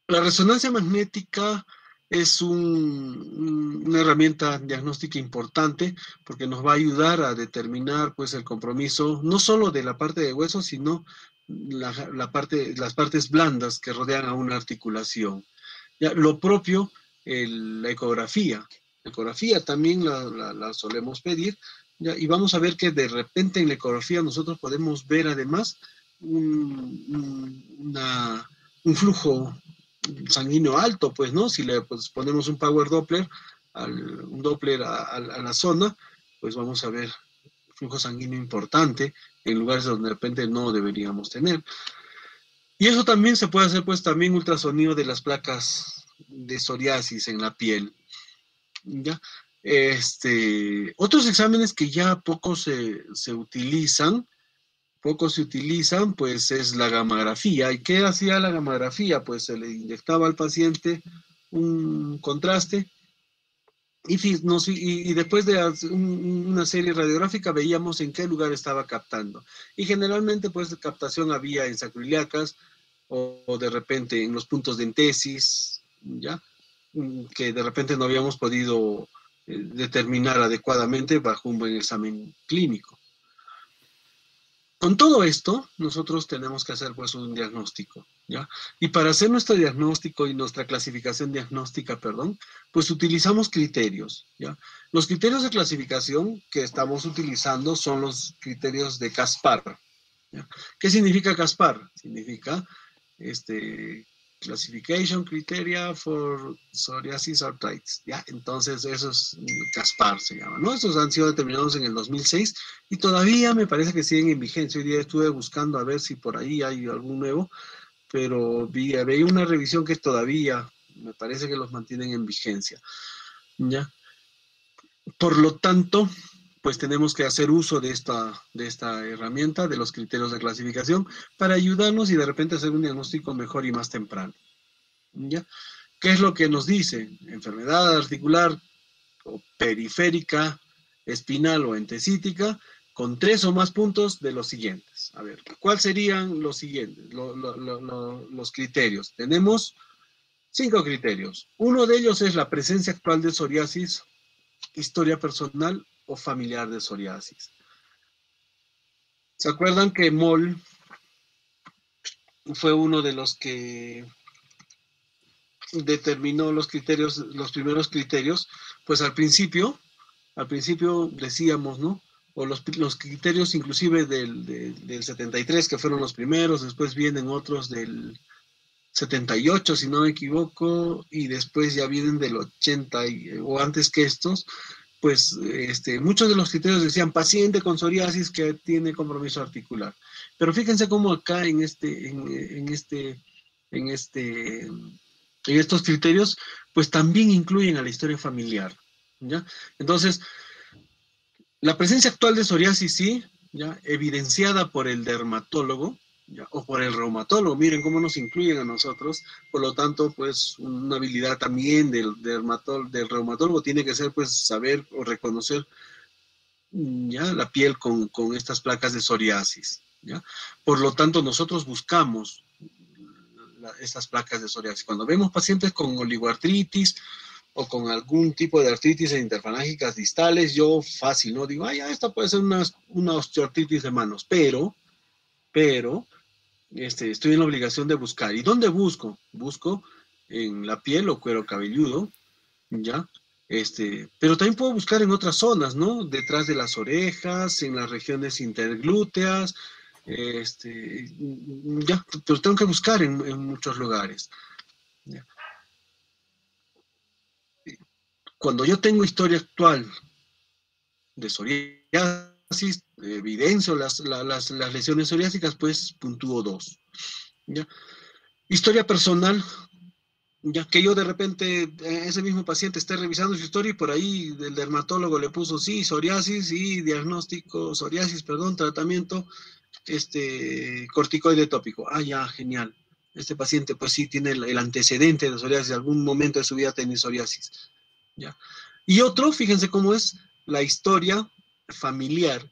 La resonancia magnética es una herramienta diagnóstica importante porque nos va a ayudar a determinar pues, el compromiso no solo de la parte de hueso, sino las partes blandas que rodean a una articulación. Ya, lo propio, la ecografía. La ecografía también la solemos pedir, ¿ya? Y vamos a ver que de repente en la ecografía nosotros podemos ver además un flujo sanguíneo alto, pues, ¿no? Si le pues, ponemos un power Doppler, un Doppler a la zona, pues vamos a ver flujo sanguíneo importante en lugares donde de repente no deberíamos tener. Y eso también se puede hacer, pues, también ultrasonido de las placas de psoriasis en la piel, ¿ya? Otros exámenes que ya poco se utilizan, pues es la gamografía. ¿Y qué hacía la gamografía? Pues se le inyectaba al paciente un contraste y después de una serie radiográfica veíamos en qué lugar estaba captando. Y generalmente pues captación había en sacroiliacas o de repente en los puntos de entesis, ¿ya? Que de repente no habíamos podido determinar adecuadamente bajo un buen examen clínico. Con todo esto, nosotros tenemos que hacer pues un diagnóstico, ¿ya? Y para hacer nuestro diagnóstico y nuestra clasificación diagnóstica, perdón, pues utilizamos criterios, ¿ya? Los criterios de clasificación que estamos utilizando son los criterios de Caspar, ¿ya? ¿Qué significa Caspar? Significa Classification Criteria for Psoriasis Arthritis, ¿ya? Entonces, eso es Caspar, se llama, ¿no? Estos han sido determinados en el 2006 y todavía me parece que siguen en vigencia. Hoy día estuve buscando a ver si por ahí hay algún nuevo, pero veía una revisión que todavía me parece que los mantienen en vigencia, ¿ya? Por lo tanto, pues tenemos que hacer uso de esta herramienta, de los criterios de clasificación, para ayudarnos y de repente hacer un diagnóstico mejor y más temprano, ¿ya? ¿Qué es lo que nos dice? Enfermedad articular o periférica, espinal o entecítica, con 3 o más puntos de los siguientes. A ver, ¿cuáles serían los siguientes? Los criterios. Tenemos 5 criterios. Uno de ellos es la presencia actual de psoriasis, historia personal o familiar de psoriasis. ¿Se acuerdan que Moll fue uno de los que determinó los criterios, los primeros criterios? Pues al principio decíamos, ¿no? O los criterios inclusive del 73, que fueron los primeros, después vienen otros del 78, si no me equivoco, y después ya vienen del 80 o antes que estos, pues muchos de los criterios decían paciente con psoriasis que tiene compromiso articular. Pero fíjense cómo acá en estos criterios, pues también incluyen a la historia familiar, ¿ya? Entonces, la presencia actual de psoriasis, sí, ya evidenciada por el dermatólogo, ¿ya? O por el reumatólogo. Miren cómo nos incluyen a nosotros. Por lo tanto, pues una habilidad también del reumatólogo tiene que ser pues saber o reconocer ya la piel con estas placas de psoriasis, ¿ya? Por lo tanto, nosotros buscamos estas placas de psoriasis. Cuando vemos pacientes con oligoartritis o con algún tipo de artritis interfalángicas distales, yo fácil, ¿no? Digo, ya, esta puede ser una osteoartritis de manos, pero estoy en la obligación de buscar. ¿Y dónde busco? Busco en la piel o cuero cabelludo, ¿ya? Pero también puedo buscar en otras zonas, ¿no? Detrás de las orejas, en las regiones interglúteas, ya, pero tengo que buscar en muchos lugares. ¿Ya? Cuando yo tengo historia actual de psoriasis, evidencio las lesiones psoriásicas, pues puntúo 2. ¿Ya? Historia personal, ya que yo de repente, ese mismo paciente esté revisando su historia y por ahí el dermatólogo le puso sí, psoriasis y diagnóstico, psoriasis, perdón, tratamiento, corticoide tópico. Ah, ya, genial. Este paciente pues sí tiene el antecedente de psoriasis, algún momento de su vida tiene psoriasis. ¿Ya? Y otro, fíjense cómo es la historia familiar,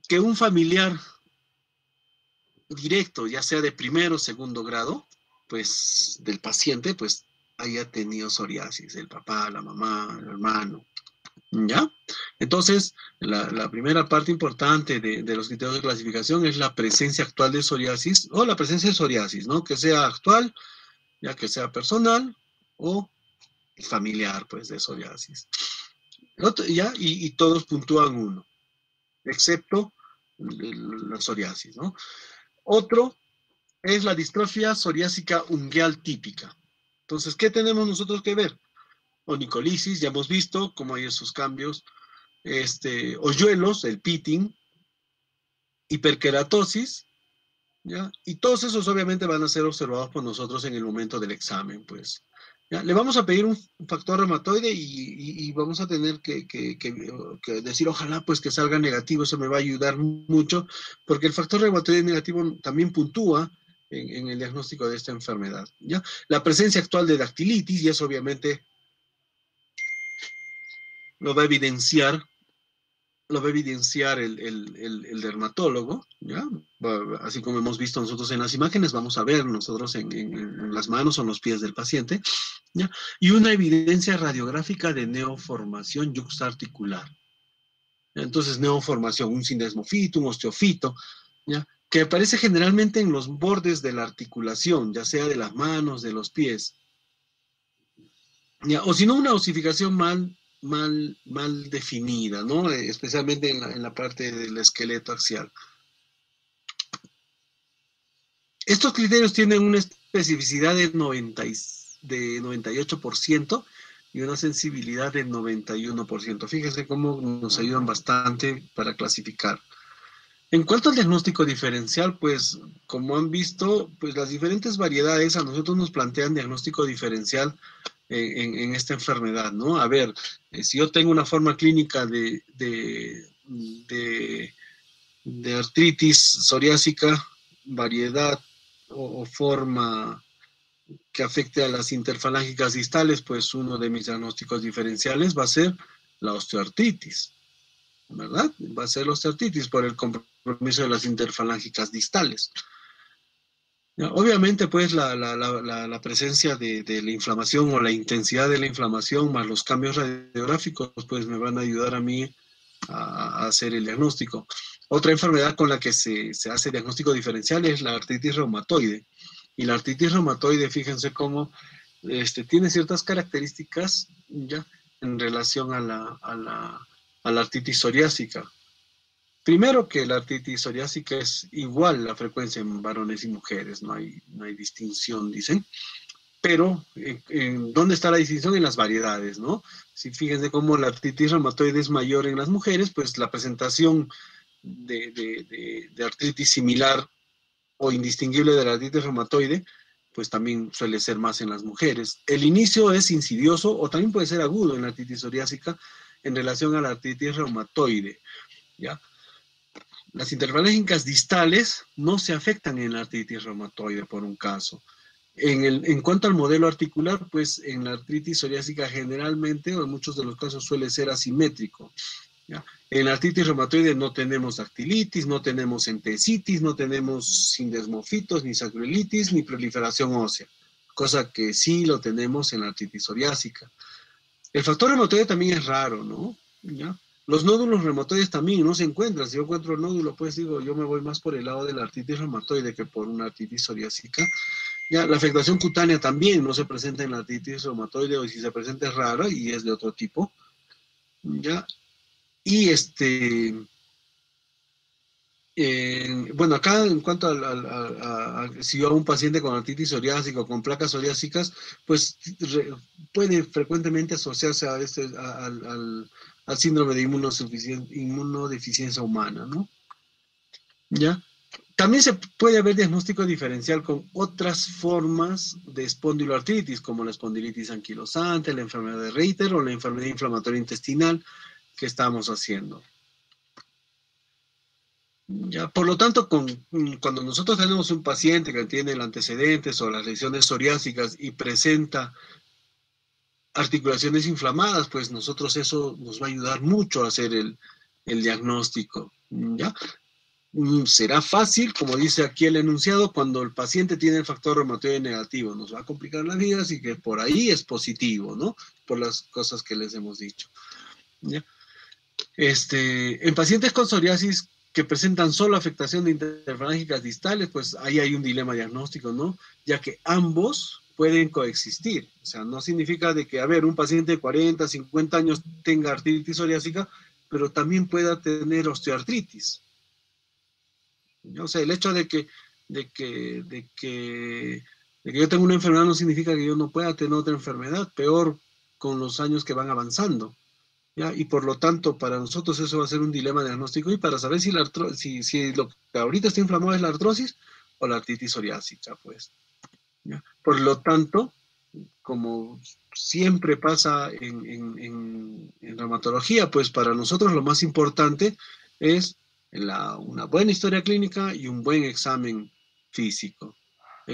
que un familiar directo, ya sea de primero o segundo grado, pues del paciente, pues haya tenido psoriasis, el papá, la mamá, el hermano, ¿ya? Entonces, la primera parte importante de los criterios de clasificación es la presencia actual de psoriasis o la presencia de psoriasis, ¿no? Que sea actual, ya que sea personal o familiar, pues, de psoriasis. ¿Ya? Y todos puntúan 1. excepto la psoriasis, ¿no? Otro es la distrofia psoriásica ungueal típica. Entonces, ¿qué tenemos nosotros que ver? Onicolisis, ya hemos visto cómo hay esos cambios, hoyuelos, el pitting, hiperkeratosis, ¿ya? Y todos esos obviamente van a ser observados por nosotros en el momento del examen, pues. ¿Ya? Le vamos a pedir un factor reumatoide y vamos a tener que decir, ojalá pues que salga negativo, eso me va a ayudar mucho, porque el factor reumatoide negativo también puntúa en el diagnóstico de esta enfermedad, ¿ya? La presencia actual de dactilitis, y eso obviamente lo va a evidenciar el dermatólogo, ¿ya? Así como hemos visto nosotros en las imágenes, vamos a ver nosotros en las manos o en los pies del paciente, ¿ya? Y una evidencia radiográfica de neoformación yuxtaarticular. Entonces, neoformación, un cinesmofito, un osteofito, ¿ya? Que aparece generalmente en los bordes de la articulación, ya sea de las manos, de los pies, ¿ya? O si no, una osificación mal definida, ¿no? Especialmente en la parte del esqueleto axial. Estos criterios tienen una especificidad de 98% y una sensibilidad de 91%. Fíjense cómo nos ayudan bastante para clasificar. En cuanto al diagnóstico diferencial, pues como han visto, pues las diferentes variedades a nosotros nos plantean diagnóstico diferencial en esta enfermedad, ¿no? A ver, si yo tengo una forma clínica de artritis psoriásica, variedad o forma que afecte a las interfalángicas distales, pues uno de mis diagnósticos diferenciales va a ser la osteoartritis, ¿verdad? Va a ser la osteoartritis por el compromiso de las interfalángicas distales. Obviamente, pues, la presencia de la inflamación o la intensidad de la inflamación más los cambios radiográficos, pues, me van a ayudar a mí a hacer el diagnóstico. Otra enfermedad con la que se hace diagnóstico diferencial es la artritis reumatoide. Y la artritis reumatoide, fíjense cómo tiene ciertas características ya en relación a la artritis psoriásica. Primero que la artritis psoriásica es igual la frecuencia en varones y mujeres, no hay distinción, dicen. Pero, ¿dónde está la distinción? En las variedades, ¿no? Si fíjense cómo la artritis reumatoide es mayor en las mujeres, pues la presentación de artritis similar o indistinguible de la artritis reumatoide, pues también suele ser más en las mujeres. El inicio es insidioso o también puede ser agudo en la artritis psoriásica en relación a la artritis reumatoide, ¿ya? Las interfalángicas distales no se afectan en la artritis reumatoide por un caso. En cuanto al modelo articular, pues en la artritis psoriásica generalmente, o en muchos de los casos, suele ser asimétrico, ¿ya? En la artritis reumatoide no tenemos dactilitis, no tenemos entesitis, no tenemos sindesmofitos, ni sacroilitis, ni proliferación ósea, cosa que sí lo tenemos en la artritis psoriásica. El factor reumatoide también es raro, ¿no? ¿Ya? Los nódulos reumatoides también no se encuentran. Si yo encuentro el nódulo, pues digo, yo me voy más por el lado de la artritis reumatoide que por una artritis psoriásica. Ya, la afectación cutánea también no se presenta en la artritis reumatoide, o si se presenta es rara y es de otro tipo. ¿Ya? Y bueno, acá en cuanto si yo a un paciente con artritis psoriásica o con placas psoriásicas, pues puede frecuentemente asociarse al síndrome de inmunodeficiencia humana, ¿no? ¿Ya? También se puede haber diagnóstico diferencial con otras formas de espondiloartritis, como la espondilitis anquilosante, la enfermedad de Reiter o la enfermedad inflamatoria intestinal que estamos haciendo. Ya, por lo tanto, cuando nosotros tenemos un paciente que tiene el antecedentes o las lesiones psoriásicas y presenta articulaciones inflamadas, pues nosotros eso nos va a ayudar mucho a hacer el diagnóstico, ¿ya? Será fácil, como dice aquí el enunciado, cuando el paciente tiene el factor reumatoide negativo, nos va a complicar la vida, así que por ahí es positivo, ¿no? Por las cosas que les hemos dicho, ¿ya? En pacientes con psoriasis que presentan solo afectación de interfalángicas distales, pues ahí hay un dilema diagnóstico, ¿no? Ya que ambos pueden coexistir. O sea, no significa de que, a ver, un paciente de 40, 50 años tenga artritis psoriásica pero también pueda tener osteoartritis. O sea, el hecho de que yo tengo una enfermedad no significa que yo no pueda tener otra enfermedad, peor con los años que van avanzando. ¿Ya? Y por lo tanto, para nosotros eso va a ser un dilema diagnóstico y para saber si lo que ahorita está inflamado es la artrosis o la artritis psoriásica, pues. ¿Ya? Por lo tanto, como siempre pasa en reumatología, pues para nosotros lo más importante es una buena historia clínica y un buen examen físico.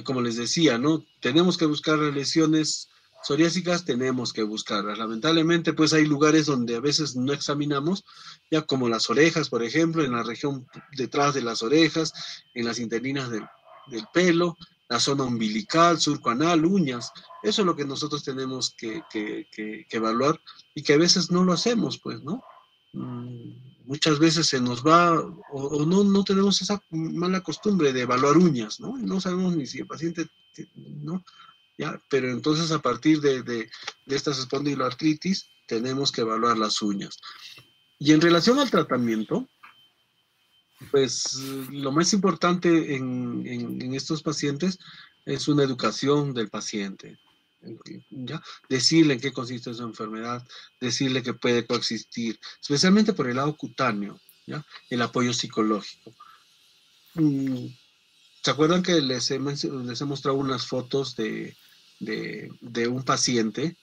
Como les decía, ¿no? Tenemos que buscar lesiones psoriásicas, tenemos que buscarlas. Lamentablemente, pues hay lugares donde a veces no examinamos, ya como las orejas, por ejemplo, en la región detrás de las orejas, en las interlinas del pelo, la zona umbilical, surco anal, uñas. Eso es lo que nosotros tenemos que evaluar y que a veces no lo hacemos, pues, ¿no? Muchas veces se nos va o no tenemos esa mala costumbre de evaluar uñas, ¿no? No sabemos ni si el paciente, ¿no? ¿Ya? Pero entonces a partir de esta espondiloartritis tenemos que evaluar las uñas. Y en relación al tratamiento, pues lo más importante en estos pacientes es una educación del paciente. ¿Ya? Decirle en qué consiste su enfermedad, decirle que puede coexistir, especialmente por el lado cutáneo, ¿ya? El apoyo psicológico. ¿Se acuerdan que les he mostrado unas fotos de un paciente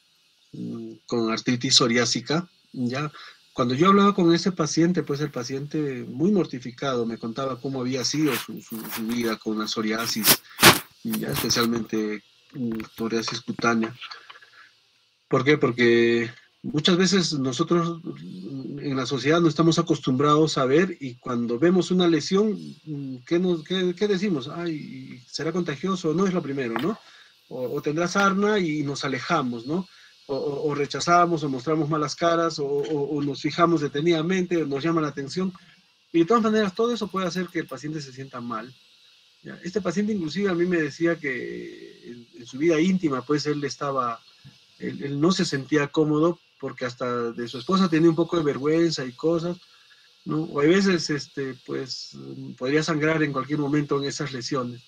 con artritis psoriásica? ¿Ya? Cuando yo hablaba con ese paciente, pues el paciente muy mortificado me contaba cómo había sido su vida con la psoriasis, ya especialmente psoriasis cutánea. ¿Por qué? Porque muchas veces nosotros en la sociedad no estamos acostumbrados a ver y cuando vemos una lesión, ¿qué decimos? Ay, ¿será contagioso? No es lo primero, ¿no? O tendrá sarna y nos alejamos, ¿no? O rechazamos o mostramos malas caras o nos fijamos detenidamente, nos llama la atención. Y de todas maneras, todo eso puede hacer que el paciente se sienta mal. ¿Ya? Este paciente inclusive a mí me decía que en su vida íntima, pues él no se sentía cómodo porque hasta de su esposa tenía un poco de vergüenza y cosas, ¿no? O a veces, pues, podría sangrar en cualquier momento en esas lesiones.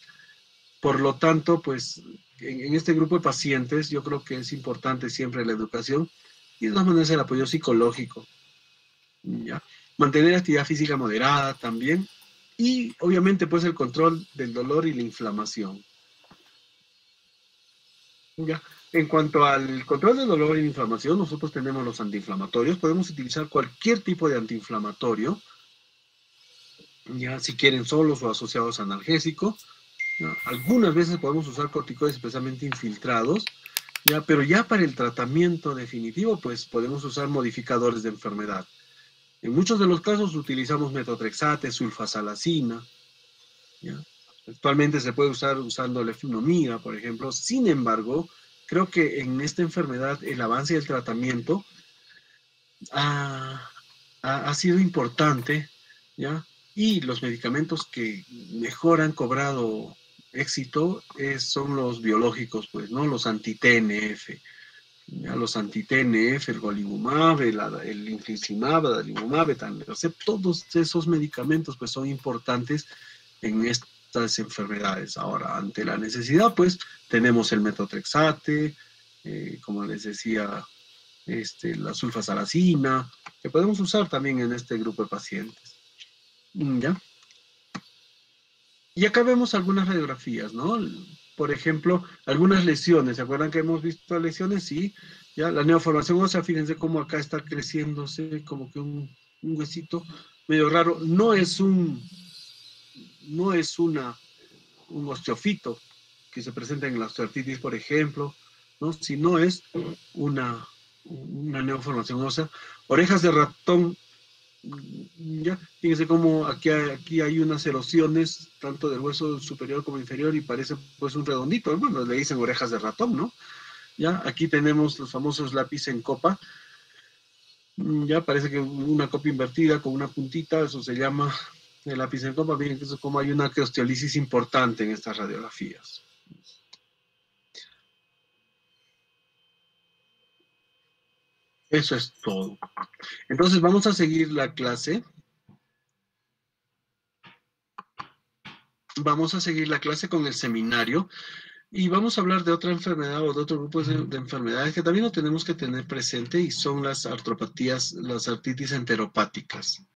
Por lo tanto, pues, en este grupo de pacientes yo creo que es importante siempre la educación y de todas maneras el apoyo psicológico, ¿ya? Mantener actividad física moderada también y obviamente pues el control del dolor y la inflamación. Ya. En cuanto al control del dolor y la inflamación, nosotros tenemos los antiinflamatorios. Podemos utilizar cualquier tipo de antiinflamatorio, ya si quieren solos o asociados a analgésico. ¿Ya? Algunas veces podemos usar corticoides especialmente infiltrados, ya, pero ya para el tratamiento definitivo, pues podemos usar modificadores de enfermedad. En muchos de los casos utilizamos metotrexate, sulfasalacina. ¿Ya? Actualmente se puede usar usando leflunomida, por ejemplo. Sin embargo, creo que en esta enfermedad el avance del tratamiento ha sido importante, ¿ya? Y los medicamentos que mejor han cobrado éxito son los biológicos, pues, ¿no? Los anti-TNF, ¿ya? Los anti-TNF, el golimumab, el infliximab, el adalimumab, etanercept, todos esos medicamentos, pues, son importantes en estas enfermedades. Ahora, ante la necesidad, pues, tenemos el metotrexate, como les decía, la sulfasalacina, que podemos usar también en este grupo de pacientes. ¿Ya? Y acá vemos algunas radiografías, ¿no? Por ejemplo, algunas lesiones. ¿Se acuerdan que hemos visto lesiones? Sí. Ya, la neoformación ósea, fíjense cómo acá está creciéndose como que un huesito medio raro. No es un osteofito que se presenta en la osteoartritis, por ejemplo, ¿no? Sino es una neoformación ósea. Orejas de ratón, ya, fíjense cómo aquí hay unas erosiones, tanto del hueso superior como inferior, y parece pues un redondito, bueno, le dicen orejas de ratón, ¿no? Ya, aquí tenemos los famosos lápiz en copa, ya parece que una copa invertida con una puntita, eso se llama el lápiz en copa. Miren que eso como hay una osteolisis importante en estas radiografías. Eso es todo. Entonces vamos a seguir la clase. Vamos a seguir la clase con el seminario y vamos a hablar de otra enfermedad o de otro grupo de enfermedades que también lo tenemos que tener presente y son las artropatías, las artritis enteropáticas.